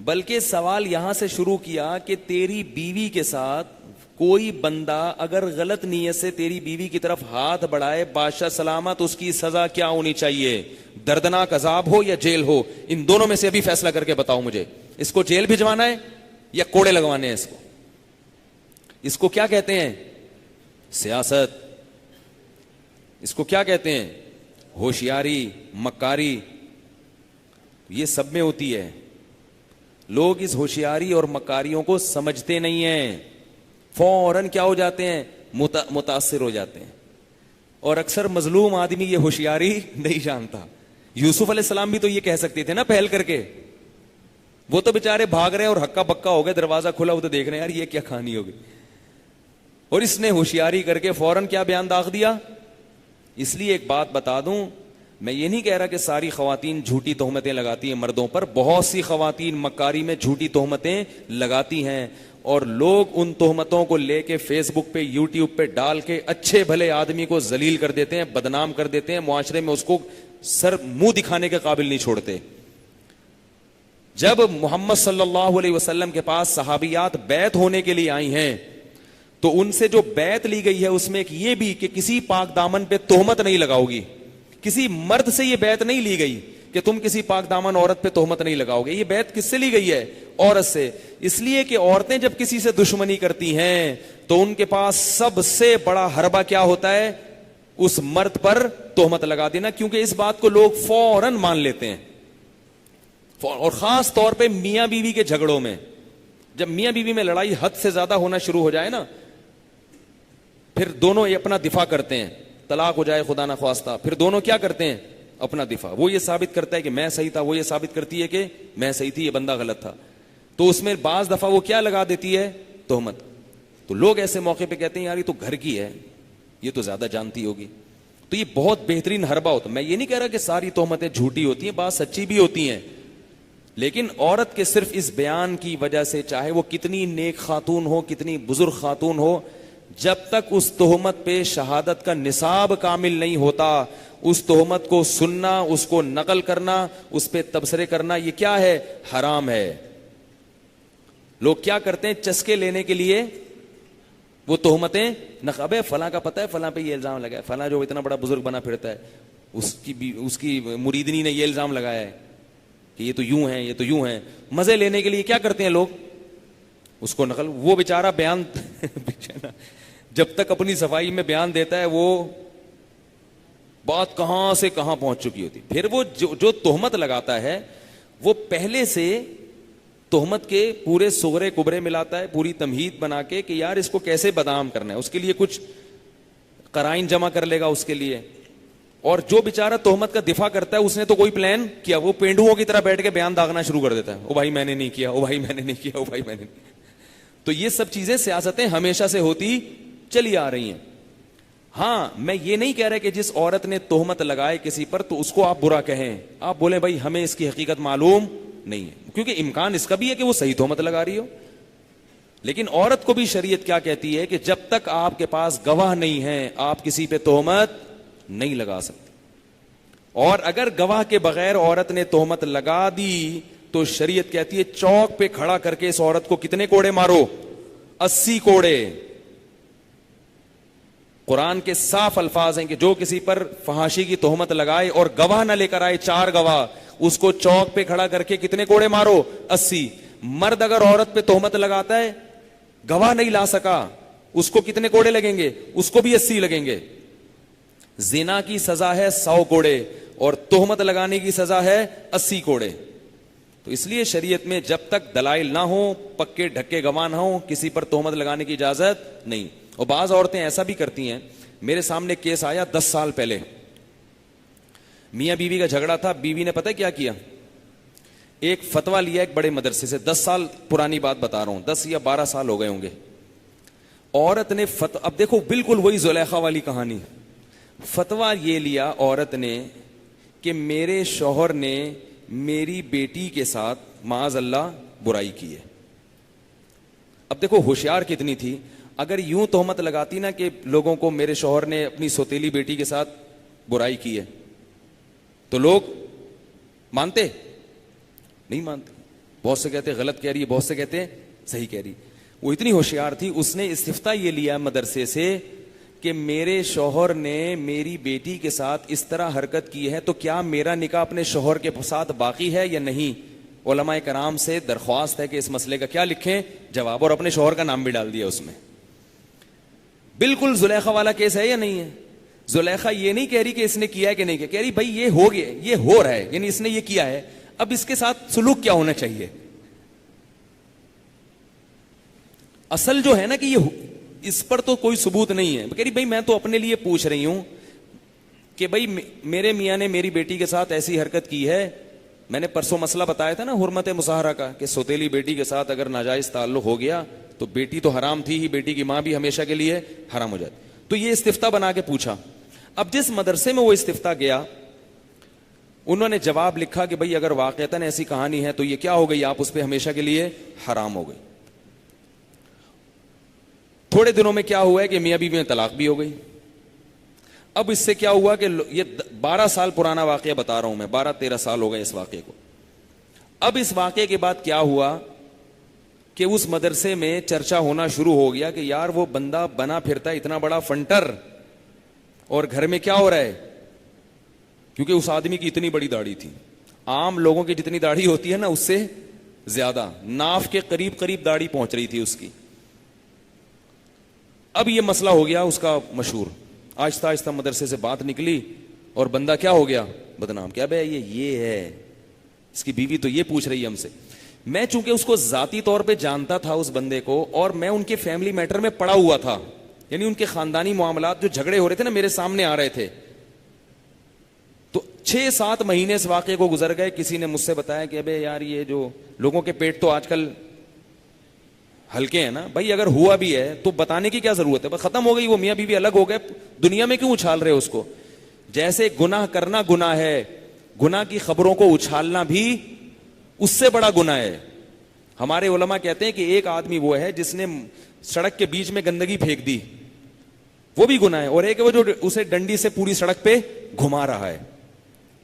بلکہ سوال یہاں سے شروع کیا کہ تیری بیوی کے ساتھ کوئی بندہ اگر غلط نیت سے تیری بیوی کی طرف ہاتھ بڑھائے, بادشاہ سلامت, اس کی سزا کیا ہونی چاہیے؟ دردناک عذاب ہو یا جیل ہو؟ ان دونوں میں سے ابھی فیصلہ کر کے بتاؤ مجھے. اس کو جیل بھجوانا ہے یا کوڑے لگوانے ہیں؟ اس کو کیا کہتے ہیں؟ سیاست. اس کو کیا کہتے ہیں؟ ہوشیاری, مکاری. یہ سب میں ہوتی ہے. لوگ اس ہوشیاری اور مکاریوں کو سمجھتے نہیں ہیں, فوراً کیا ہو جاتے ہیں؟ متاثر ہو جاتے ہیں. اور اکثر مظلوم آدمی یہ ہوشیاری نہیں جانتا. یوسف علیہ السلام بھی تو یہ کہہ سکتے تھے نا پہل کر کے. وہ تو بےچارے بھاگ رہے ہیں اور ہکا بکا ہو گئے, دروازہ کھلا وہ تو دیکھ رہے ہیں یار یہ کیا کہانی ہوگی. اور اس نے ہوشیاری کر کے فوراً کیا بیان داغ دیا. اس لیے ایک بات بتا دوں, میں یہ نہیں کہہ رہا کہ ساری خواتین جھوٹی تہمتیں لگاتی ہیں مردوں پر. بہت سی خواتین مکاری میں جھوٹی تہمتیں لگاتی ہیں, اور لوگ ان تہمتوں کو لے کے فیس بک پہ, یوٹیوب پہ ڈال کے اچھے بھلے آدمی کو ذلیل کر دیتے ہیں, بدنام کر دیتے ہیں, معاشرے میں اس کو سر منہ دکھانے کے قابل نہیں چھوڑتے. جب محمد صلی اللہ علیہ وسلم کے پاس صحابیات بیعت ہونے کے لیے آئی ہیں, تو ان سے جو بیعت لی گئی ہے اس میں ایک یہ بھی کہ کسی پاک دامن پہ تہمت نہیں لگاؤ گی. کسی مرد سے یہ بیعت نہیں لی گئی کہ تم کسی پاک دامن عورت پہ تہمت نہیں لگاؤ گے. یہ بیعت کس سے لی گئی ہے؟ عورت سے. اس لیے کہ عورتیں جب کسی سے دشمنی کرتی ہیں تو ان کے پاس سب سے بڑا حربہ کیا ہوتا ہے؟ اس مرد پر تہمت لگا دینا, کیونکہ اس بات کو لوگ فوراً مان لیتے ہیں. اور خاص طور پہ میاں بیوی کے جھگڑوں میں, جب میاں بیوی میں لڑائی حد سے زیادہ ہونا شروع ہو جائے نا, پھر دونوں اپنا دفاع کرتے ہیں. طلاق ہو جائے خدا نہ خواستہ, پھر دونوں کیا کرتے ہیں؟ اپنا دفاع. وہ یہ ثابت کرتا ہے کہ میں صحیح تھا, وہ یہ ثابت کرتی ہے کہ میں صحیح تھی, یہ بندہ غلط تھا. تو اس میں بعض دفعہ وہ کیا لگا دیتی ہے؟ تہمت. تو لوگ ایسے موقع پہ کہتے ہیں یار یہ تو گھر کی ہے, یہ تو زیادہ جانتی ہوگی. تو یہ بہت بہترین حربہ ہوتا ہے. میں یہ نہیں کہہ رہا کہ ساری تہمتیں جھوٹی ہوتی ہیں, بعض سچی بھی ہوتی ہیں, لیکن عورت کے صرف اس بیان کی وجہ سے, چاہے وہ کتنی نیک خاتون ہو, کتنی بزرگ خاتون ہو, جب تک اس تہمت پہ شہادت کا نصاب کامل نہیں ہوتا, اس تہمت کو سننا, اس کو نقل کرنا, اس پہ تبصرے کرنا, یہ کیا ہے؟ حرام ہے. لوگ کیا کرتے ہیں؟ چسکے لینے کے لیے وہ تہمتیں ابے فلاں کا پتہ ہے, فلاں پہ یہ الزام لگا ہے, فلاں جو اتنا بڑا بزرگ بنا پھرتا ہے اس کی مریدنی نے یہ الزام لگایا ہے کہ یہ تو یوں ہیں, یہ تو یوں ہیں. مزے لینے کے لیے کیا کرتے ہیں لوگ؟ اس کو نقل. وہ بیچارہ بیان جب تک اپنی صفائی میں بیان دیتا ہے, وہ بات کہاں سے کہاں پہنچ چکی ہوتی. پھر وہ جو تہمت لگاتا ہے وہ پہلے سے تہمت کے پورے صغرے کبرے ملاتا ہے, پوری تمہید بنا کے کہ یار اس کو کیسے بدنام کرنا ہے. اس کے لیے کچھ قرائن جمع کر لے گا اس کے لیے. اور جو بیچارہ تہمت کا دفاع کرتا ہے اس نے تو کوئی پلان کیا, وہ پینڈوؤں کی طرح بیٹھ کے بیان داغنا شروع کر دیتا ہے. او بھائی میں نے نہیں کیا, او بھائی میں نے نہیں کیا, او بھائی میں نے نہیں. تو یہ سب چیزیں سیاستیں ہمیشہ سے ہوتی چلی آ رہی ہیں. ہاں میں یہ نہیں کہہ رہا کہ جس عورت نے تہمت لگائے کسی پر تو اس کو آپ برا کہیں, آپ بولیں بھائی ہمیں اس کی حقیقت معلوم نہیں ہے, کیونکہ امکان اس کا بھی ہے کہ وہ صحیح تہمت لگا رہی ہو. لیکن عورت کو بھی شریعت کیا کہتی ہے کہ جب تک آپ کے پاس گواہ نہیں ہے آپ کسی پہ تہمت نہیں لگا سکتے. اور اگر گواہ کے بغیر عورت نے تہمت لگا دی تو شریعت کہتی ہے چوک پہ کھڑا کر کے اس عورت کو کتنے کوڑے مارو؟ 80 کوڑے. قرآن کے صاف الفاظ ہیں کہ جو کسی پر فحاشی کی تہمت لگائے اور گواہ نہ لے کر آئے 4 گواہ, اس کو چوک پہ کھڑا کر کے کتنے کوڑے مارو؟ 80. مرد اگر عورت پہ تہمت لگاتا ہے, گواہ نہیں لا سکا, اس کو کتنے کوڑے لگیں گے؟ اس کو بھی 80 لگیں گے. زنا کی سزا ہے 100 کوڑے اور تہمت لگانے کی سزا ہے 80 کوڑے. تو اس لیے شریعت میں جب تک دلائل نہ ہوں, پکے ڈھکے گواہ نہ ہوں, کسی پر تہمت لگانے کی اجازت نہیں. اور بعض عورتیں ایسا بھی کرتی ہیں, میرے سامنے کیس آیا 10 سال پہلے, میاں بیوی کا جھگڑا تھا. بیوی نے پتہ کیا کیا, ایک فتویٰ لیا ایک بڑے مدرسے سے, 10 سال پرانی بات بتا رہا ہوں, 10 یا 12 سال ہو گئے ہوں گے. عورت نے اب دیکھو بالکل وہی زلیخا والی کہانی, فتویٰ یہ لیا عورت نے کہ میرے شوہر نے میری بیٹی کے ساتھ معاذ اللہ برائی کی ہے. اب دیکھو ہوشیار کتنی تھی, اگر یوں تہمت لگاتی نا کہ لوگوں کو میرے شوہر نے اپنی سوتیلی بیٹی کے ساتھ برائی کی ہے تو لوگ مانتے نہیں مانتے. بہت سے کہتے غلط کہہ رہی ہے, بہت سے کہتے صحیح کہہ رہی. وہ اتنی ہوشیار تھی, اس نے استفتاء یہ لیا مدرسے سے کہ میرے شوہر نے میری بیٹی کے ساتھ اس طرح حرکت کی ہے تو کیا میرا نکاح اپنے شوہر کے ساتھ باقی ہے یا نہیں. علماء کرام سے درخواست ہے کہ اس مسئلے کا کیا لکھیں جواب, اور اپنے شوہر کا نام بھی ڈال دیا اس میں. بالکل زلیخا والا کیس ہے یا نہیں ہے؟ زلیخا یہ نہیں کہہ رہی کہ اس نے کیا ہے کہ نہیں کیا, کہہ رہی بھائی یہ ہو گیا, یہ ہو رہا ہے, یعنی اس نے یہ کیا ہے, اب اس کے ساتھ سلوک کیا ہونا چاہیے. اصل جو ہے نا کہ یہ اس پر تو کوئی ثبوت نہیں ہے. کہہ رہی بھائی میں تو اپنے لیے پوچھ رہی ہوں کہ بھائی میرے میاں نے میری بیٹی کے ساتھ ایسی حرکت کی ہے. میں نے پرسوں مسئلہ بتایا تھا نا حرمت مصاہرہ کا, کہ سوتیلی بیٹی کے ساتھ اگر ناجائز تعلق ہو گیا تو بیٹی تو حرام تھی ہی, بیٹی کی ماں بھی ہمیشہ کے لیے حرام ہو جاتی. تو یہ استفتاء بنا کے پوچھا. اب جس مدرسے میں وہ استفتاء گیا انہوں نے جواب لکھا کہ بھئی اگر واقعتاً ایسی کہانی ہے تو یہ کیا ہو گئی, آپ اس پہ ہمیشہ کے لیے حرام ہو گئی. تھوڑے دنوں میں کیا ہوا ہے کہ میاں بیوی میں طلاق بھی ہو گئی. اب اس سے کیا ہوا کہ یہ 12 سال پرانا واقعہ بتا رہا ہوں میں, 12-13 سال ہو گئے اس واقعے کو. اب اس واقعے کے بعد کیا ہوا کہ اس مدرسے میں چرچا ہونا شروع ہو گیا کہ یار وہ بندہ بنا پھرتا ہے اتنا بڑا فنٹر, اور گھر میں کیا ہو رہا ہے, کیونکہ اس آدمی کی اتنی بڑی داڑھی تھی, عام لوگوں کی جتنی داڑھی ہوتی ہے نا اس سے زیادہ, ناف کے قریب قریب داڑھی پہنچ رہی تھی اس کی. اب یہ مسئلہ ہو گیا اس کا مشہور, آہستہ آہستہ مدرسے سے بات نکلی اور بندہ کیا ہو گیا, بدنام. کیا بھائی یہ ہے, اس کی بیوی تو یہ پوچھ رہی ہے ہم سے. میں چونکہ اس کو ذاتی طور پہ جانتا تھا اس بندے کو, اور میں ان کے فیملی میٹر میں پڑا ہوا تھا, یعنی ان کے خاندانی معاملات جو جھگڑے ہو رہے تھے نا میرے سامنے آ رہے تھے. تو 6-7 مہینے اس واقعے کو گزر گئے. کسی نے مجھ سے بتایا کہ ابے یار یہ جو لوگوں کے پیٹ تو آج کل ہلکے ہیں نا بھائی, اگر ہوا بھی ہے تو بتانے کی کیا ضرورت ہے, بس ختم ہو گئی, وہ میاں بیوی الگ ہو گئے, دنیا میں کیوں اچھال رہے اس کو. جیسے گناہ کرنا گناہ ہے, گناہ کی خبروں کو اچھالنا بھی اس سے بڑا گناہ ہے. ہمارے علماء کہتے ہیں کہ ایک آدمی وہ ہے جس نے سڑک کے بیچ میں گندگی پھینک دی, وہ بھی گناہ ہے, اور ایک وہ جو اسے ڈنڈی سے پوری سڑک پہ گھما رہا ہے,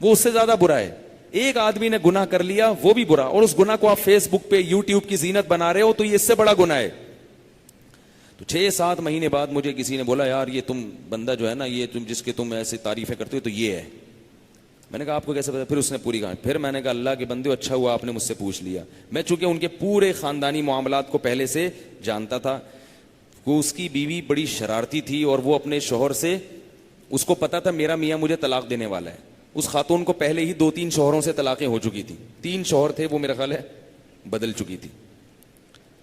وہ اس سے زیادہ برا ہے. ایک آدمی نے گناہ کر لیا وہ بھی برا, اور اس گناہ کو آپ فیس بک پہ یوٹیوب کی زینت بنا رہے ہو تو یہ اس سے بڑا گناہ ہے. تو 6-7 مہینے بعد مجھے کسی نے بولا یار یہ تم بندہ جو ہے نا, یہ تم جس کے تم ایسے تعریفیں کرتے ہو تو یہ ہے. میں نے کہا آپ کو کیسے پتا؟ پھر اس نے پوری کہانی. پھر میں نے کہا اللہ کے بندے اچھا ہوا آپ نے مجھ سے پوچھ لیا. میں چونکہ ان کے پورے خاندانی معاملات کو پہلے سے جانتا تھا. وہ اس کی بیوی بڑی شرارتی تھی, اور وہ اپنے شوہر سے, اس کو پتا تھا میرا میاں مجھے طلاق دینے والا ہے. اس خاتون کو پہلے ہی 2-3 شوہروں سے طلاقیں ہو چکی تھی. 3 شوہر تھے, وہ میرا خیال ہے بدل چکی تھی.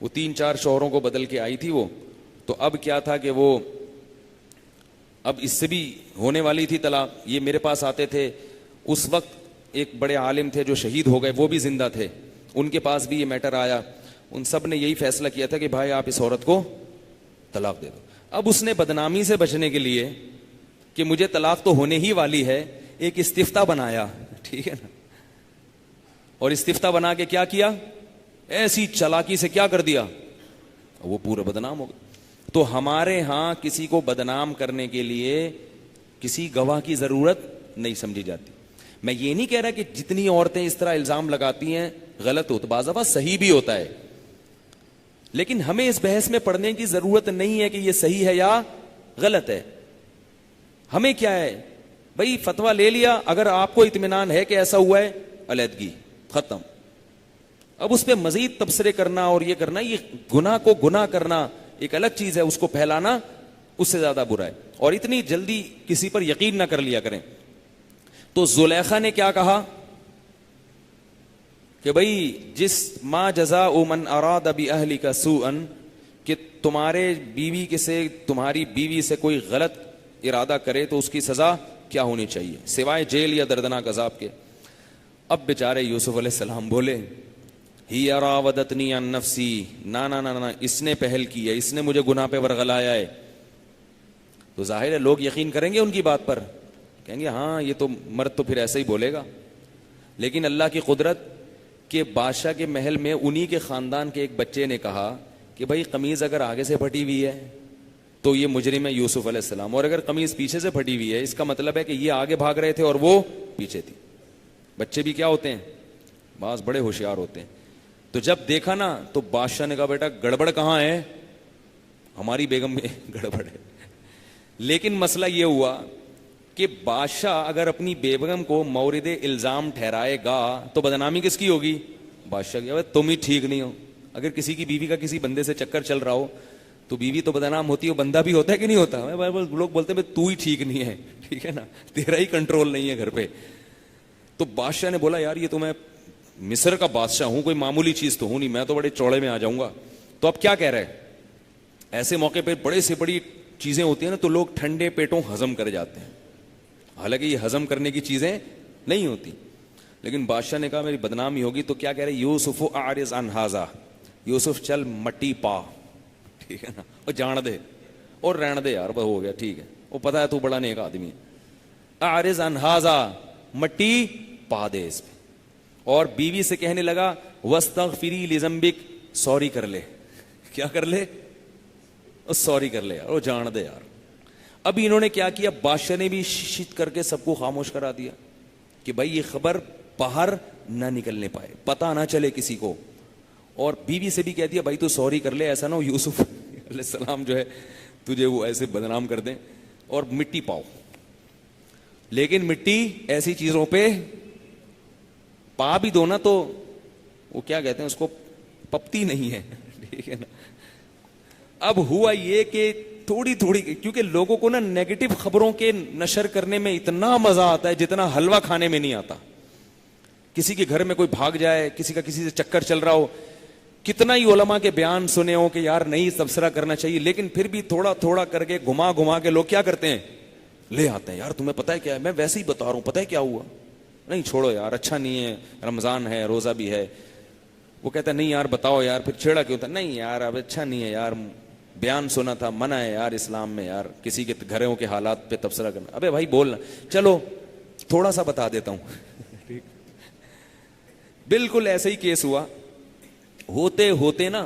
وہ 3-4 شوہروں کو بدل کے آئی تھی وہ. تو اب کیا تھا کہ وہ اب اس سے بھی ہونے والی تھی طلاق. یہ میرے پاس آتے تھے. اس وقت ایک بڑے عالم تھے جو شہید ہو گئے, وہ بھی زندہ تھے, ان کے پاس بھی یہ میٹر آیا. ان سب نے یہی فیصلہ کیا تھا کہ بھائی آپ اس عورت کو طلاق دے دو. اب اس نے بدنامی سے بچنے کے لیے کہ مجھے طلاق تو ہونے ہی والی ہے, ایک استفتاء بنایا, ٹھیک ہے نا, اور استفتاء بنا کے کیا کیا, ایسی چالاکی سے کیا کر دیا, وہ پورا بدنام ہو گیا. تو ہمارے ہاں کسی کو بدنام کرنے کے لیے کسی گواہ کی ضرورت نہیں سمجھی جاتی. میں یہ نہیں کہہ رہا کہ جتنی عورتیں اس طرح الزام لگاتی ہیں غلط ہوتا, بعض دفعہ صحیح بھی ہوتا ہے, لیکن ہمیں اس بحث میں پڑھنے کی ضرورت نہیں ہے کہ یہ صحیح ہے یا غلط ہے. ہمیں کیا ہے بھائی, فتویٰ لے لیا, اگر آپ کو اطمینان ہے کہ ایسا ہوا ہے, علیحدگی ختم. اب اس پہ مزید تبصرے کرنا اور یہ کرنا, یہ گناہ کو گناہ کرنا ایک الگ چیز ہے, اس کو پھیلانا اس سے زیادہ برا ہے. اور اتنی جلدی کسی پر یقین نہ کر لیا کریں. تو زلیخا نے کیا کہا کہ بھائی جس ما جزاء من اراد باہلک سوءا, کہ تمہارے بیوی کے سے, تمہاری بیوی سے کوئی غلط ارادہ کرے تو اس کی سزا کیا ہونی چاہیے سوائے جیل یا دردناک عذاب کے. اب بیچارے یوسف علیہ السلام بولے ہی راودتنی عن نفسی, نا اس نے پہل کی ہے, اس نے مجھے گناہ پہ ورغلایا ہے. تو ظاہر ہے لوگ یقین کریں گے ان کی بات پر, کہیں گے ہاں یہ تو مرد تو پھر ایسے ہی بولے گا. لیکن اللہ کی قدرت کہ بادشاہ کے محل میں انہی کے خاندان کے ایک بچے نے کہا کہ بھائی قمیض اگر آگے سے پھٹی ہوئی ہے تو یہ مجرم ہے یوسف علیہ السلام, اور اگر قمیض پیچھے سے پھٹی ہوئی ہے اس کا مطلب ہے کہ یہ آگے بھاگ رہے تھے اور وہ پیچھے تھی. بچے بھی کیا ہوتے ہیں, بعض بڑے ہوشیار ہوتے ہیں. تو جب دیکھا نا تو بادشاہ نے کہا بیٹا گڑبڑ کہاں ہے, ہماری بیگم میں گڑبڑ ہے. لیکن مسئلہ یہ ہوا کہ بادشاہ اگر اپنی بیگم کو مورد الزام ٹھہرائے گا تو بدنامی کس کی ہوگی, بادشاہ کی. تم ہی ٹھیک نہیں ہو. اگر کسی کی بیوی کا کسی بندے سے چکر چل رہا ہو تو بیوی تو بدنام ہوتی ہے, بندہ بھی ہوتا ہے کہ نہیں ہوتا. لوگ بولتے ہیں تو ہی ٹھیک نہیں ہے, ٹھیک ہے نا, تیرا ہی کنٹرول نہیں ہے گھر پہ. تو بادشاہ نے بولا یار یہ تو میں مصر کا بادشاہ ہوں, کوئی معمولی چیز تو ہوں نہیں, میں تو بڑے چوڑے میں آ جاؤں گا. تو اب کیا کہہ رہے, ایسے موقع پہ بڑے سے بڑی چیزیں ہوتی ہیں نا تو لوگ ٹھنڈے پیٹوں ہضم کر جاتے ہیں, حالانکہ یہ ہضم کرنے کی چیزیں نہیں ہوتی. لیکن بادشاہ نے کہا میری بدنامی ہوگی. تو کیا کہہ رہے, یوسف اعرض عن ھذا, یوسف چل مٹی پا, ٹھیک ہے نا, اور جان دے اور رہن دے یار, وہ ہو گیا ٹھیک ہے, وہ پتا ہے تو بڑا نیک آدمی ہے. اعرض عن ھذا, مٹی پا دے اس پہ. اور بیوی سے کہنے لگا واستغفری لذنبک, سوری کر لے. کیا کر لے, سوری کر لے یار, وہ جان دے یار. اب انہوں نے کیا کیا, بادشاہ نے بھی شت کر کے سب کو خاموش کرا دیا کہ بھائی یہ خبر باہر نہ نکلنے پائے, پتہ نہ چلے کسی کو. اور بیوی سے بھی کہہ دیا بھائی تو سوری کر لے, ایسا نہ ہو یوسف علیہ السلام جو ہے تجھے وہ ایسے بدنام کر دیں. اور مٹی پاؤ, لیکن مٹی ایسی چیزوں پہ پا بھی دو نا تو وہ کیا کہتے ہیں اس کو, پپتی نہیں ہے, ٹھیک ہے نا. اب ہوا یہ کہ تھوڑی تھوڑی, کیونکہ لوگوں کو نا نیگیٹو خبروں کے نشر کرنے میں اتنا مزہ آتا ہے جتنا حلوہ کھانے میں نہیں آتا. کسی کے گھر میں کوئی بھاگ جائے, کسی کا کسی سے چکر چل رہا ہو, کتنا ہی علماء کے بیان سنے ہو کہ یار نہیں تبصرہ کرنا چاہیے, لیکن پھر بھی تھوڑا تھوڑا کر کے گھما گھما کے لوگ کیا کرتے ہیں, لے آتے ہیں. یار تمہیں پتہ ہے کیا ہے, میں ویسے ہی بتا رہا ہوں, پتہ ہے کیا ہوا, نہیں چھوڑو یار اچھا نہیں ہے, رمضان ہے روزہ بھی ہے. وہ کہتا ہے نہیں یار بتاؤ یار, پھر چھیڑا کیوں تھا, نہیں یار اب اچھا نہیں ہے یار, بیان سنا تھا, منع ہے یار اسلام میں یار کسی کے گھروں کے حالات پہ تبصرہ کرنا. ابے بھائی بولنا, چلو تھوڑا سا بتا دیتا ہوں. بالکل ایسے ہی کیس ہوا. ہوتے ہوتے نا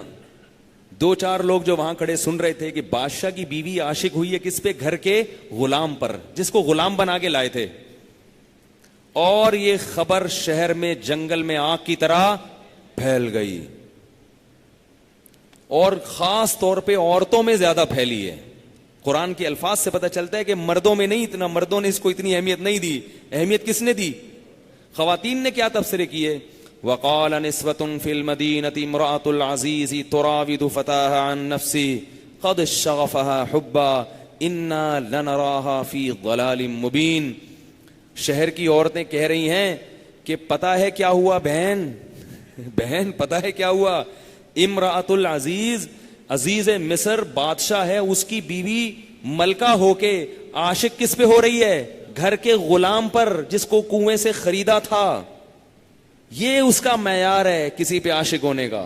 دو چار لوگ جو وہاں کھڑے سن رہے تھے کہ بادشاہ کی بیوی عاشق ہوئی ہے کس پہ, گھر کے غلام پر, جس کو غلام بنا کے لائے تھے. اور یہ خبر شہر میں جنگل میں آگ کی طرح پھیل گئی, اور خاص طور پہ عورتوں میں زیادہ پھیلی ہے. قرآن کے الفاظ سے پتہ چلتا ہے کہ مردوں میں نہیں اتنا, مردوں نے اس کو اتنی اہمیت نہیں دی. اہمیت کس نے دی, خواتین نے کیا تبصرے کیے. وقال نسوة في المدينة امرأة العزيز تراود فتاها عن نفسه قد شغفها حبا إنا لنراها في ضلال مبين. شہر کی عورتیں کہہ رہی ہیں کہ پتہ ہے کیا ہوا بہن, بہن پتہ ہے کیا ہوا, امرأۃ العزیز, عزیز مصر بادشاہ ہے, اس کی بیوی ملکہ ہو کے عاشق کس پہ ہو رہی ہے, گھر کے غلام پر جس کو کنویں سے خریدا تھا. یہ اس کا معیار ہے کسی پہ عاشق ہونے کا.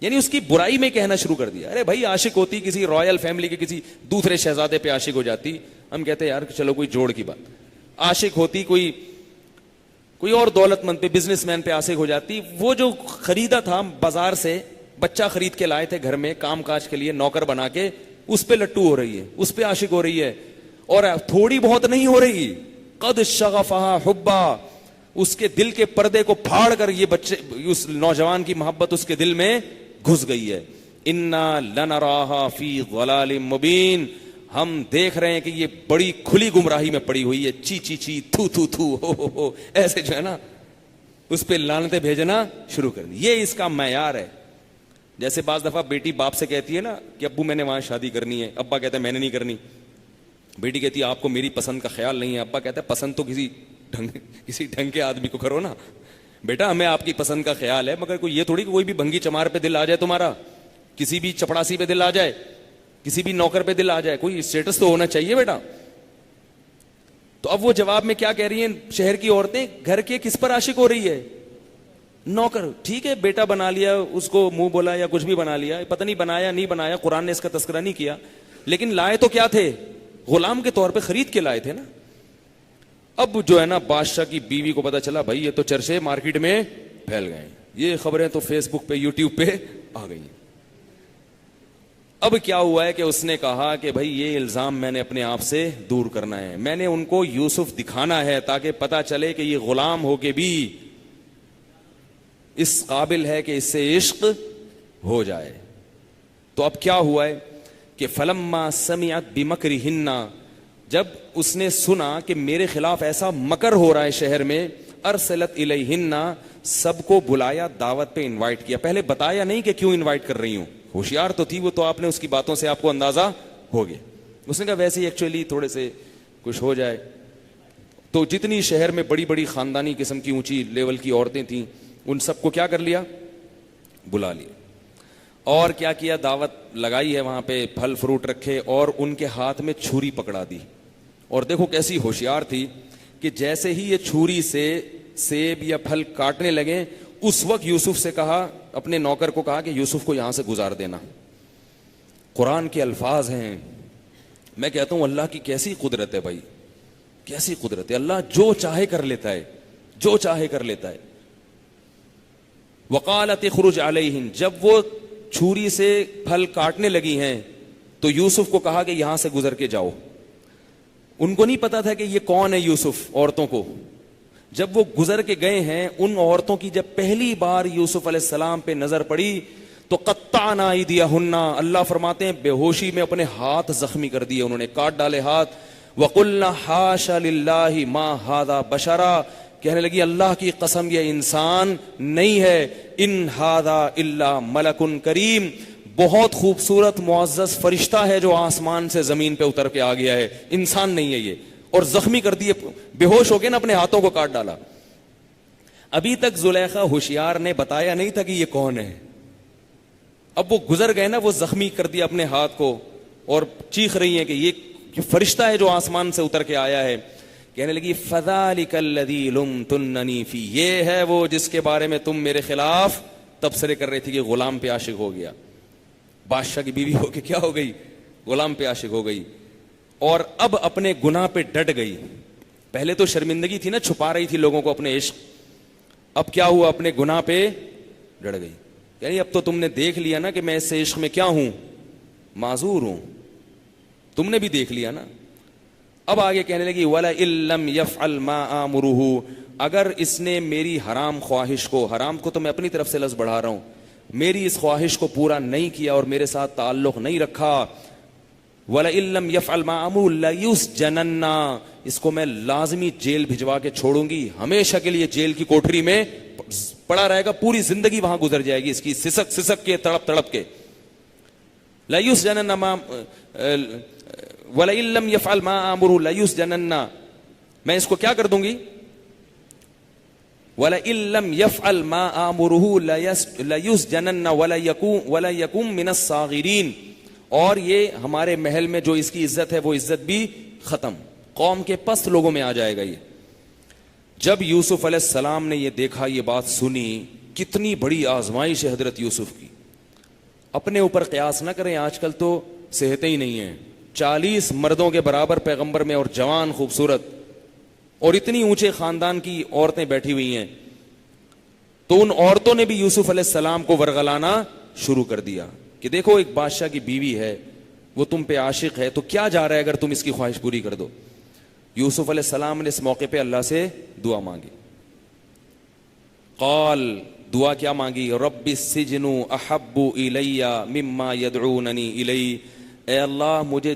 یعنی اس کی برائی میں کہنا شروع کر دیا. ارے بھائی عاشق ہوتی کسی رائل فیملی کے کسی دوسرے شہزادے پہ عاشق ہو جاتی, ہم کہتے یار چلو کوئی جوڑ کی بات. عاشق ہوتی کوئی اور دولت مند پہ, بزنس مین پہ عاشق ہو جاتی. وہ جو خریدا تھا بازار سے, بچہ خرید کے لائے تھے گھر میں کام کاج کے لیے, نوکر بنا کے, اس پہ لٹو ہو رہی ہے, اس پہ عاشق ہو رہی ہے. اور تھوڑی بہت نہیں ہو رہی, قد شغفہا حبا, اس کے دل کے پردے کو پھاڑ کر یہ بچے, اس نوجوان کی محبت اس کے دل میں گھس گئی ہے. انا لنراہا فی ضلال مبین, ہم دیکھ رہے ہیں کہ یہ بڑی کھلی گمراہی میں پڑی ہوئی ہے. چی چی چی, تھو تھو تھو, ہو ایسے جو ہے نا اس پہ لعنتیں بھیجنا شروع کر دی. یہ اس کا معیار ہے. جیسے بعض دفعہ بیٹی باپ سے کہتی ہے نا کہ ابو میں نے وہاں شادی کرنی ہے, ابا کہتا ہے میں نے نہیں کرنی. بیٹی کہتی ہے آپ کو میری پسند کا خیال نہیں ہے, ابا کہتا ہے پسند تو کسی ڈھنگ کے آدمی کو کرو نا. بیٹا ہمیں آپ کی پسند کا خیال ہے, مگر کوئی یہ تھوڑی کہ کوئی بھی بھنگی چمار پہ دل آ جائے تمہارا, کسی بھی چپڑاسی پہ دل آ جائے, کسی بھی نوکر پہ دل آ جائے, کوئی اسٹیٹس تو ہونا چاہیے بیٹا. تو اب وہ جواب میں کیا کہہ رہی ہیں شہر کی عورتیں, گھر کے کس پر عاشق ہو رہی ہے؟ نوکر. ٹھیک ہے بیٹا بنا لیا, اس کو منہ بولا یا کچھ بھی بنا لیا, پتہ نہیں بنایا نہیں بنایا, قرآن نے اس کا تذکرہ نہیں کیا, لیکن لائے تو کیا تھے؟ غلام کے طور پہ خرید کے لائے تھے نا. اب جو ہے نا بادشاہ کی بیوی کو پتا چلا بھائی یہ تو چرچے مارکیٹ میں پھیل گئے, یہ خبریں تو فیس بک پہ یوٹیوب پہ آ گئی. اب کیا ہوا ہے کہ اس نے کہا کہ بھائی یہ الزام میں نے اپنے آپ سے دور کرنا ہے, میں نے ان کو یوسف دکھانا ہے تاکہ پتا چلے کہ یہ غلام ہو کے بھی اس قابل ہے کہ اس سے عشق ہو جائے. تو اب کیا ہوا ہے کہ فلما سمعت بمکرہن, جب اس نے سنا کہ میرے خلاف ایسا مکر ہو رہا ہے شہر میں, ارسلت الیہن, سب کو بلایا, دعوت پہ انوائٹ کیا. پہلے بتایا نہیں کہ کیوں انوائٹ کر رہی ہوں, ہوشیار تو تھی وہ, تو آپ نے اس کی باتوں سے آپ کو اندازہ ہو گیا. اس نے کہا ویسے ہی ایکچولی تھوڑے سے کچھ ہو جائے. تو جتنی شہر میں بڑی بڑی خاندانی قسم کی اونچی لیول کی عورتیں تھیں ان سب کو کیا کر لیا, بلا لیا. اور کیا کیا, دعوت لگائی ہے وہاں پہ, پھل فروٹ رکھے اور ان کے ہاتھ میں چھری پکڑا دی. اور دیکھو کیسی ہوشیار تھی کہ جیسے ہی یہ چھری سے سیب یا پھل کاٹنے لگے, اس وقت یوسف سے کہا, اپنے نوکر کو کہا کہ یوسف کو یہاں سے گزار دینا. قرآن کے الفاظ ہیں. میں کہتا ہوں اللہ کی کیسی قدرت ہے بھائی, کیسی قدرت ہے. اللہ جو چاہے کر لیتا ہے, جو چاہے کر لیتا ہے. وقالت اخرج علیہم, جب وہ چھری سے پھل کاٹنے لگی ہیں تو یوسف کو کہا کہ یہاں سے گزر کے جاؤ. ان کو نہیں پتا تھا کہ یہ کون ہے یوسف, عورتوں کو. جب وہ گزر کے گئے ہیں, ان عورتوں کی جب پہلی بار یوسف علیہ السلام پہ نظر پڑی تو قطعنا ایدیہن, اللہ فرماتے ہیں بے ہوشی میں اپنے ہاتھ زخمی کر دیے, انہوں نے کاٹ ڈالے ہاتھ. وقلنا حاش للہ ما ھذا بشرا, کہنے لگی اللہ کی قسم یہ انسان نہیں ہے, ان ھذا الا ملک کریم, بہت خوبصورت معزز فرشتہ ہے جو آسمان سے زمین پہ اتر کے آ گیا ہے, انسان نہیں ہے یہ. اور زخمی کر دیے, بے ہوش ہو کے نا اپنے ہاتھوں کو کاٹ ڈالا. ابھی تک زلیخا ہوشیار نے بتایا نہیں تھا کہ یہ کون ہے. اب وہ گزر گئے نا, وہ زخمی کر دیا اپنے ہاتھ کو اور چیخ رہی ہیں کہ یہ فرشتہ ہے جو آسمان سے اتر کے آیا ہے. کہنے لگی فذالک الذی لمتننی فی, یہ ہے وہ جس کے بارے میں تم میرے خلاف تبصرے کر رہی تھی کہ غلام پہ عاشق ہو گیا. بادشاہ کی بیوی ہو کے کیا ہو گئی, غلام پہ عاشق ہو گئی. اور اب اپنے گناہ پہ ڈٹ گئی. پہلے تو شرمندگی تھی نا, چھپا رہی تھی لوگوں کو اپنے عشق, اب کیا ہوا, اپنے گناہ پہ ڈٹ گئی. یعنی اب تو تم نے دیکھ لیا نا کہ میں اس سے عشق میں کیا ہوں, معذور ہوں, تم نے بھی دیکھ لیا نا. اب آگے کہنے لگی وَلَئِن لَّمْ يَفْعَلْ مَا آمُرُهُ, اگر اس نے میری حرام خواہش کو, حرام کو تو میں اپنی طرف سے لفظ بڑھا رہا ہوں, میری اس خواہش کو پورا نہیں کیا اور میرے ساتھ تعلق نہیں رکھا, وَلَئِن لَّمْ يَفْعَلْ مَا آمُرُهُ لَيُسْجَنَنَّ, اس کو میں لازمی جیل بھجوا کے چھوڑوں گی, ہمیشہ کے لیے جیل کی کوٹری میں پڑا رہے گا, پوری زندگی وہاں گزر جائے گی اس کی, سسک سسک کے, تڑپ تڑپ کے. لَيُسْجَنَنَّ وَلَئِن لَّمْ يَفْعَلْ مَا آمُرُهُ لَيُسْجَنَنَّ, میں اس کو کیا کر دوں گی, وَلَئِن لَّمْ يَفْعَلْ مَا آمُرُهُ لَيُسْجَنَنَّ وَلَا يَكُن مِّنَ الصَّاغِرِينَ, اور یہ ہمارے محل میں جو اس کی عزت ہے وہ عزت بھی ختم, قوم کے پست لوگوں میں آ جائے گا یہ. جب یوسف علیہ السلام نے یہ دیکھا, یہ بات سنی, کتنی بڑی آزمائش ہے حضرت یوسف کی. اپنے اوپر قیاس نہ کریں. آج کل تو صحتیں ہی نہیں ہیں. 40 مردوں کے برابر پیغمبر میں, اور جوان خوبصورت, اور اتنی اونچے خاندان کی عورتیں بیٹھی ہوئی ہیں. تو ان عورتوں نے بھی یوسف علیہ السلام کو ورغلانا شروع کر دیا کہ دیکھو ایک بادشاہ کی بیوی ہے, وہ تم پہ عاشق ہے, تو کیا جا رہا ہے اگر تم اس کی خواہش پوری کر دو. یوسف علیہ السلام نے اس موقع پہ اللہ سے دعا مانگی. قال, دعا کیا مانگی؟ رب السجن احب الی مما یدعوننی الی. اے اللہ, مجھے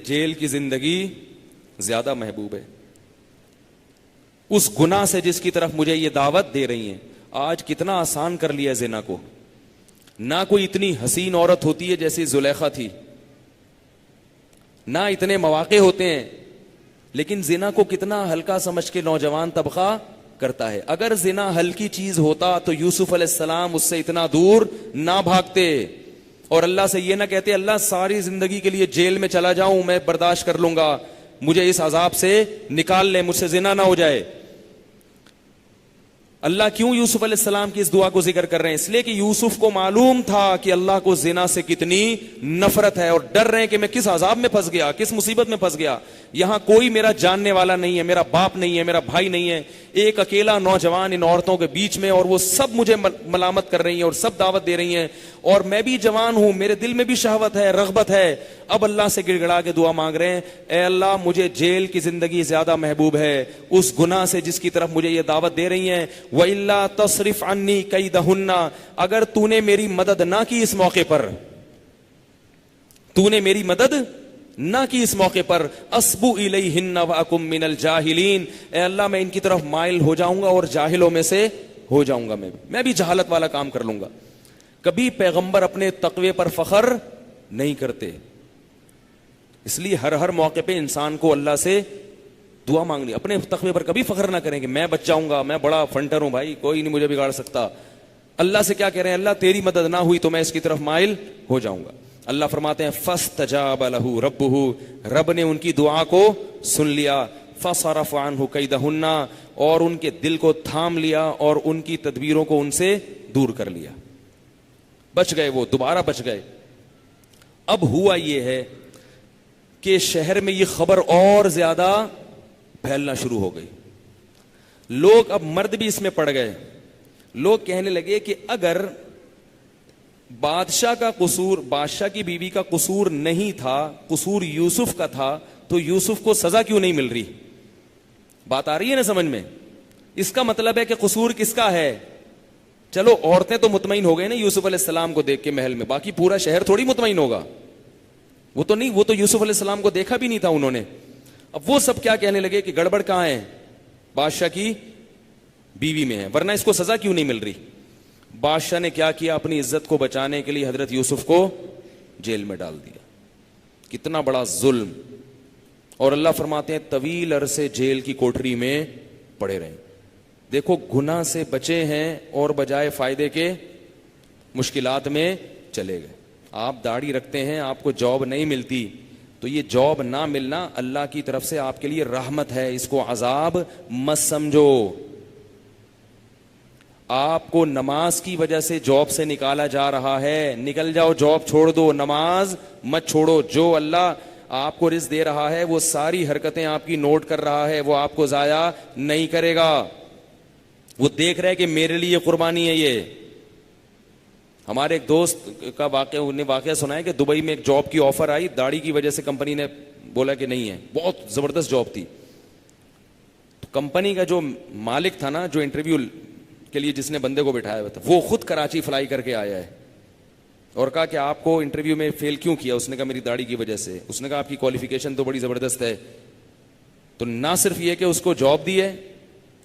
جیل کی زندگی زیادہ محبوب ہے اس گناہ سے جس کی طرف مجھے یہ دعوت دے رہی ہیں. آج کتنا آسان کر لیا زنا کو. نہ کوئی اتنی حسین عورت ہوتی ہے جیسی زلیخا تھی, نہ اتنے مواقع ہوتے ہیں, لیکن زنا کو کتنا ہلکا سمجھ کے نوجوان طبقہ کرتا ہے. اگر زنا ہلکی چیز ہوتا تو یوسف علیہ السلام اس سے اتنا دور نہ بھاگتے, اور اللہ سے یہ نہ کہتے اللہ ساری زندگی کے لیے جیل میں چلا جاؤں, میں برداشت کر لوں گا, مجھے اس عذاب سے نکال لے, مجھ سے زنا نہ ہو جائے. اللہ کیوں یوسف علیہ السلام کی اس دعا کو ذکر کر رہے ہیں؟ اس لیے کہ یوسف کو معلوم تھا کہ اللہ کو زنا سے کتنی نفرت ہے, اور ڈر رہے ہیں کہ میں کس عذاب میں پھنس گیا, کس مصیبت میں پھنس گیا. یہاں کوئی میرا جاننے والا نہیں ہے, میرا باپ نہیں ہے, میرا بھائی نہیں ہے, ایک اکیلا نوجوان ان عورتوں کے بیچ میں, اور وہ سب مجھے ملامت کر رہی ہیں اور سب دعوت دے رہی ہیں, اور میں بھی جوان ہوں, میرے دل میں بھی شہوت ہے, رغبت ہے. اب اللہ سے گڑ گڑا کے دعا مانگ رہے ہیں, اے اللہ مجھے جیل کی زندگی زیادہ محبوب ہے اس گناہ سے جس کی طرف مجھے یہ دعوت دے رہی ہیں. وَإِلَّا تَصْرِفْ عَنِّي كَيْدَهُنَّ, اگر تو نے میری مدد نہ کی اس موقع پر, تو نے میری مدد نہ کی اس موقع پر, اصبو الیہن واکم من الجاہلین, اے اللہ میں ان کی طرف مائل ہو جاؤں گا اور جاہلوں میں سے ہو جاؤں گا, میں بھی جہالت والا کام کر لوں گا. کبھی پیغمبر اپنے تقوی پر فخر نہیں کرتے, اس لیے ہر موقع پہ انسان کو اللہ سے دعا مانگنی. اپنے تقوی پر کبھی فخر نہ کریں کہ میں بچ جاؤں گا, میں بڑا فنٹر ہوں بھائی, کوئی نہیں مجھے بگاڑ سکتا. اللہ سے کیا کہہ رہے ہیں؟ اللہ تیری مدد نہ ہوئی تو میں اس کی طرف مائل ہو جاؤں گا. اللہ فرماتے ہیں فاستجاب له ربه, رب نے ان کی دعا کو سن لیا. فصرف عنه كيدهن, اور ان کے دل کو تھام لیا اور ان کی تدبیروں کو ان سے دور کر لیا. بچ گئے, وہ دوبارہ بچ گئے. اب ہوا یہ ہے کہ شہر میں یہ خبر اور زیادہ پھیلنا شروع ہو گئی. لوگ اب مرد بھی اس میں پڑ گئے. لوگ کہنے لگے کہ اگر بادشاہ کا قصور, بادشاہ کی بیوی کا قصور نہیں تھا, قصور یوسف کا تھا, تو یوسف کو سزا کیوں نہیں مل رہی؟ بات آ رہی ہے نا سمجھ میں؟ اس کا مطلب ہے کہ قصور کس کا ہے؟ چلو عورتیں تو مطمئن ہو گئے نا یوسف علیہ السلام کو دیکھ کے محل میں, باقی پورا شہر تھوڑی مطمئن ہوگا. وہ تو نہیں, وہ تو یوسف علیہ السلام کو دیکھا بھی نہیں تھا انہوں نے. اب وہ سب کیا کہنے لگے کہ گڑبڑ کہاں ہے؟ بادشاہ کی بیوی میں ہے, ورنہ اس کو سزا کیوں نہیں مل رہی؟ بادشاہ نے کیا کیا؟ اپنی عزت کو بچانے کے لیے حضرت یوسف کو جیل میں ڈال دیا. کتنا بڑا ظلم. اور اللہ فرماتے ہیں طویل عرصے جیل کی کوٹری میں پڑے رہے. دیکھو گناہ سے بچے ہیں اور بجائے فائدے کے مشکلات میں چلے گئے. آپ داڑھی رکھتے ہیں, آپ کو جاب نہیں ملتی, تو یہ جاب نہ ملنا اللہ کی طرف سے آپ کے لیے رحمت ہے, اس کو عذاب مت سمجھو. آپ کو نماز کی وجہ سے جاب سے نکالا جا رہا ہے, نکل جاؤ, جاب چھوڑ دو, نماز مت چھوڑو. جو اللہ آپ کو رزق دے رہا ہے وہ ساری حرکتیں آپ کی نوٹ کر رہا ہے, وہ آپ کو ضائع نہیں کرے گا. وہ دیکھ رہے کہ میرے لیے قربانی ہے. یہ ہمارے ایک دوست کا واقعہ سنا ہے کہ دبئی میں ایک جاب کی آفر آئی, داڑھی کی وجہ سے کمپنی نے بولا کہ نہیں ہے. بہت زبردست جاب تھی. تو کمپنی کا جو مالک تھا نا, جو انٹرویو کے لیے جس نے بندے کو بٹھایا ہوا تھا, وہ خود کراچی فلائی کر کے آیا ہے اور کہا کہ آپ کو انٹرویو میں فیل کیوں کیا؟ اس نے کہا میری داڑھی کی وجہ سے. اس نے کہا آپ کی کوالیفیکیشن تو بڑی زبردست ہے. تو نہ صرف یہ کہ اس کو جاب دی ہے,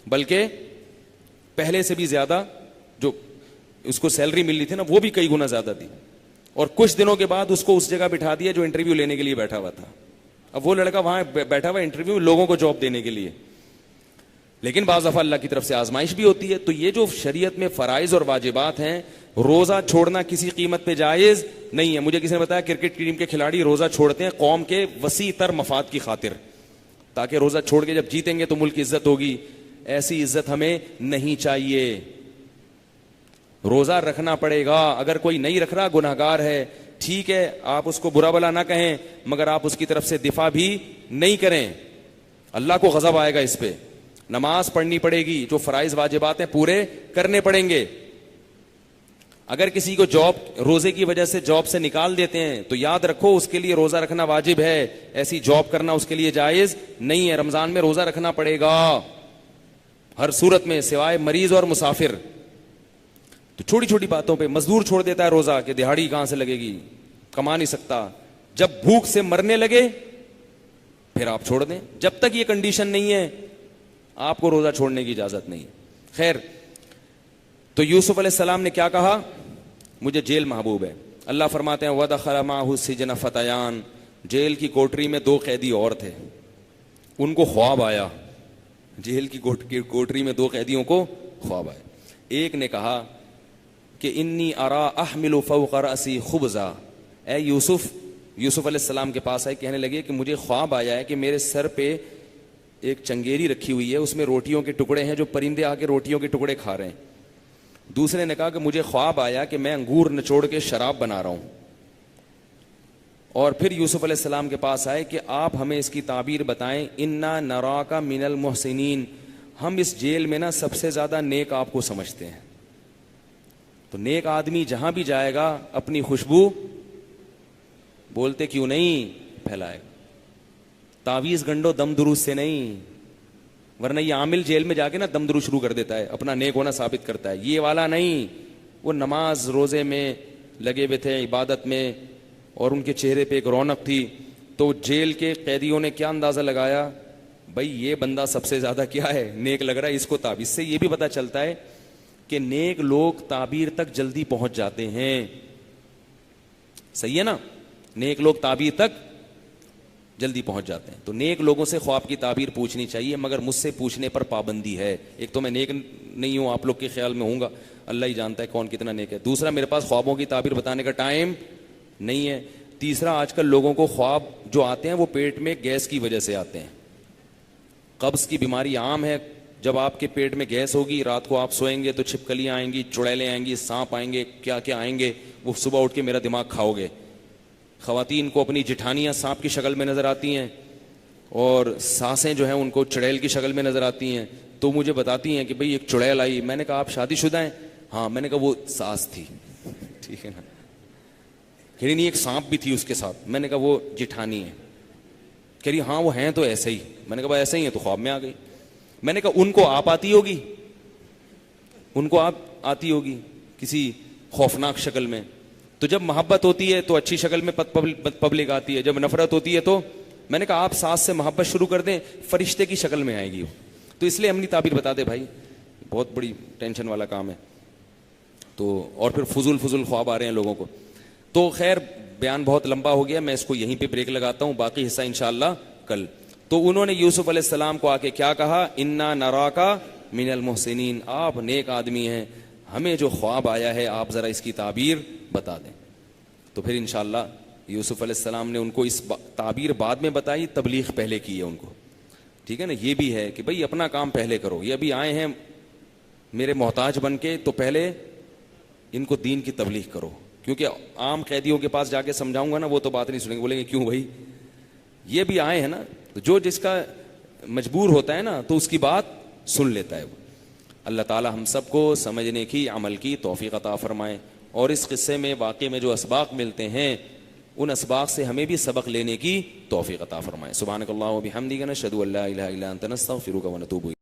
بلکہ پہلے سے بھی زیادہ جو اس کو سیلری مل رہی تھی نا, وہ بھی کئی گنا زیادہ تھی. اور کچھ دنوں کے بعد اس کو اس جگہ بٹھا دیا جو انٹرویو لینے کے لیے بیٹھا ہوا تھا. اب وہ لڑکا وہاں بیٹھا ہوا انٹرویو لوگوں کو جاب دینے کے لیے. لیکن بعض دفعہ اللہ کی طرف سے آزمائش بھی ہوتی ہے. تو یہ جو شریعت میں فرائض اور واجبات ہیں, روزہ چھوڑنا کسی قیمت پہ جائز نہیں ہے. مجھے کسی نے بتایا کرکٹ ٹیم کے کھلاڑی روزہ چھوڑتے ہیں قوم کے وسیع تر مفاد کی خاطر, تاکہ روزہ چھوڑ کے جب جیتیں گے تو ملک کی عزت ہوگی. ایسی عزت ہمیں نہیں چاہیے. روزہ رکھنا پڑے گا. اگر کوئی نہیں رکھ رہا گناہگار ہے, ٹھیک ہے, آپ اس کو برا بلا نہ کہیں, مگر آپ اس کی طرف سے دفاع بھی نہیں کریں, اللہ کو غضب آئے گا اس پہ. نماز پڑھنی پڑے گی, جو فرائض واجبات ہیں پورے کرنے پڑیں گے. اگر کسی کو جاب روزے کی وجہ سے جاب سے نکال دیتے ہیں تو یاد رکھو اس کے لیے روزہ رکھنا واجب ہے, ایسی جاب کرنا اس کے لیے جائز نہیں ہے. رمضان میں روزہ رکھنا پڑے گا ہر صورت میں, سوائے مریض اور مسافر. تو چھوٹی چھوٹی باتوں پہ مزدور چھوڑ دیتا ہے روزہ کہ دہاڑی کہاں سے لگے گی, کما نہیں سکتا. جب بھوک سے مرنے لگے پھر آپ چھوڑ دیں. جب تک یہ کنڈیشن نہیں ہے آپ کو روزہ چھوڑنے کی اجازت نہیں. خیر, تو یوسف علیہ السلام نے کیا کہا, مجھے جیل محبوب ہے. اللہ فرماتے ہیں وَدَخَلَ مَعَهُ السِّجْنَ فَتَيَانِ, جیل کی کوٹری میں 2 قیدی اور تھے, ان کو خواب آیا. جیل کی کوٹری میں 2 قیدیوں کو خواب آیا. ایک نے کہا کہ انی ارا احمل فوق رأسی خبزا, اے یوسف علیہ السلام کے پاس آئے, کہنے لگے کہ مجھے خواب آیا ہے کہ میرے سر پہ ایک چنگیری رکھی ہوئی ہے, اس میں روٹیوں کے ٹکڑے ہیں, جو پرندے آ کے روٹیوں کے ٹکڑے کھا رہے ہیں. دوسرے نے کہا کہ مجھے خواب آیا کہ میں انگور نچوڑ کے شراب بنا رہا ہوں. اور پھر یوسف علیہ السلام کے پاس آئے کہ آپ ہمیں اس کی تعبیر بتائیں. انا نراک من المحسنین, ہم اس جیل میں نا سب سے زیادہ نیک آپ کو سمجھتے ہیں. تو نیک آدمی جہاں بھی جائے گا اپنی خوشبو بولتے کیوں نہیں پھیلائے گا. تعویذ گنڈو دم دروس سے نہیں, ورنہ یہ عامل جیل میں جا کے نا دم درو شروع کر دیتا ہے, اپنا نیک ہونا ثابت کرتا ہے. یہ والا نہیں, وہ نماز روزے میں لگے ہوئے تھے, عبادت میں, اور ان کے چہرے پہ ایک رونق تھی. تو جیل کے قیدیوں نے کیا اندازہ لگایا, بھائی یہ بندہ سب سے زیادہ کیا ہے, نیک لگ رہا ہے, اس کو تعبیر. سے یہ بھی پتہ چلتا ہے کہ نیک لوگ تعبیر تک جلدی پہنچ جاتے ہیں. صحیح ہے نا, نیک لوگ تعبیر تک جلدی پہنچ جاتے ہیں. تو نیک لوگوں سے خواب کی تعبیر پوچھنی چاہیے, مگر مجھ سے پوچھنے پر پابندی ہے. ایک تو میں نیک نہیں ہوں, آپ لوگ کے خیال میں ہوں گا, اللہ ہی جانتا ہے کون کتنا نیک ہے. دوسرا, میرے پاس خوابوں کی تعبیر بتانے کا ٹائم نہیں ہے. تیسرا, آج کل لوگوں کو خواب جو آتے ہیں وہ پیٹ میں گیس کی وجہ سے آتے ہیں. قبض کی بیماری عام ہے. جب آپ کے پیٹ میں گیس ہوگی, رات کو آپ سوئیں گے تو چھپکلیاں آئیں گی, چڑیلیں آئیں گی, سانپ آئیں گے, کیا کیا آئیں گے, وہ صبح اٹھ کے میرا دماغ کھاؤ گے. خواتین کو اپنی جٹھانیاں سانپ کی شکل میں نظر آتی ہیں, اور سانسیں جو ہیں ان کو چڑیل کی شکل میں نظر آتی ہیں. تو مجھے بتاتی ہیں کہ بھئی ایک چڑیل آئی. میں نے کہا آپ شادی شدہ ہیں؟ ہاں. میں نے کہا وہ ساس تھی. ٹھیک ہے نا. کہہ رہی نہیں ایک سانپ بھی تھی اس کے ساتھ. میں نے کہا وہ جٹھانی ہے. کہہ رہی ہاں وہ ہیں تو ایسے ہی. میں نے کہا ایسے ہی ہیں, تو خواب میں آ گئی. میں نے کہا ان کو آپ آتی ہوگی, ان کو آپ آتی ہوگی کسی خوفناک شکل میں. تو جب محبت ہوتی ہے تو اچھی شکل میں پبلک آتی ہے, جب نفرت ہوتی ہے تو. میں نے کہا آپ ساس سے محبت شروع کر دیں, فرشتے کی شکل میں آئے گی وہ. تو اس لیے ہم نے تعبیر بتا دے بھائی, بہت بڑی ٹینشن والا کام ہے. تو اور پھر فضول خواب آ رہے ہیں لوگوں کو. تو خیر بیان بہت لمبا ہو گیا, میں اس کو یہیں پہ بریک لگاتا ہوں, باقی حصہ انشاءاللہ کل. تو انہوں نے یوسف علیہ السلام کو آ کے کیا کہا, انا نراکا من المحسنین, آپ نیک آدمی ہیں, ہمیں جو خواب آیا ہے آپ ذرا اس کی تعبیر بتا دیں. تو پھر انشاءاللہ یوسف علیہ السلام نے ان کو اس تعبیر بعد میں بتائی, تبلیغ پہلے کی ہے ان کو. ٹھیک ہے نا. یہ بھی ہے کہ بھئی اپنا کام پہلے کرو. یہ ابھی آئے ہیں میرے محتاج بن کے, تو پہلے ان کو دین کی تبلیغ کرو. کیونکہ عام قیدیوں کے پاس جا کے سمجھاؤں گا نا, وہ تو بات نہیں سنیں گے, بولیں گے کیوں بھائی, یہ بھی آئے ہیں نا. تو جو جس کا مجبور ہوتا ہے نا تو اس کی بات سن لیتا ہے وہ. اللہ تعالی ہم سب کو سمجھنے کی, عمل کی توفیق عطا فرمائے. اور اس قصے میں واقعے میں جو اسباق ملتے ہیں ان اسباق سے ہمیں بھی سبق لینے کی توفیق عطا فرمائے. سبحانک اللہم و بحمدک نشہد ان لا الہ الا انت نستغفرک و نتوب الیک.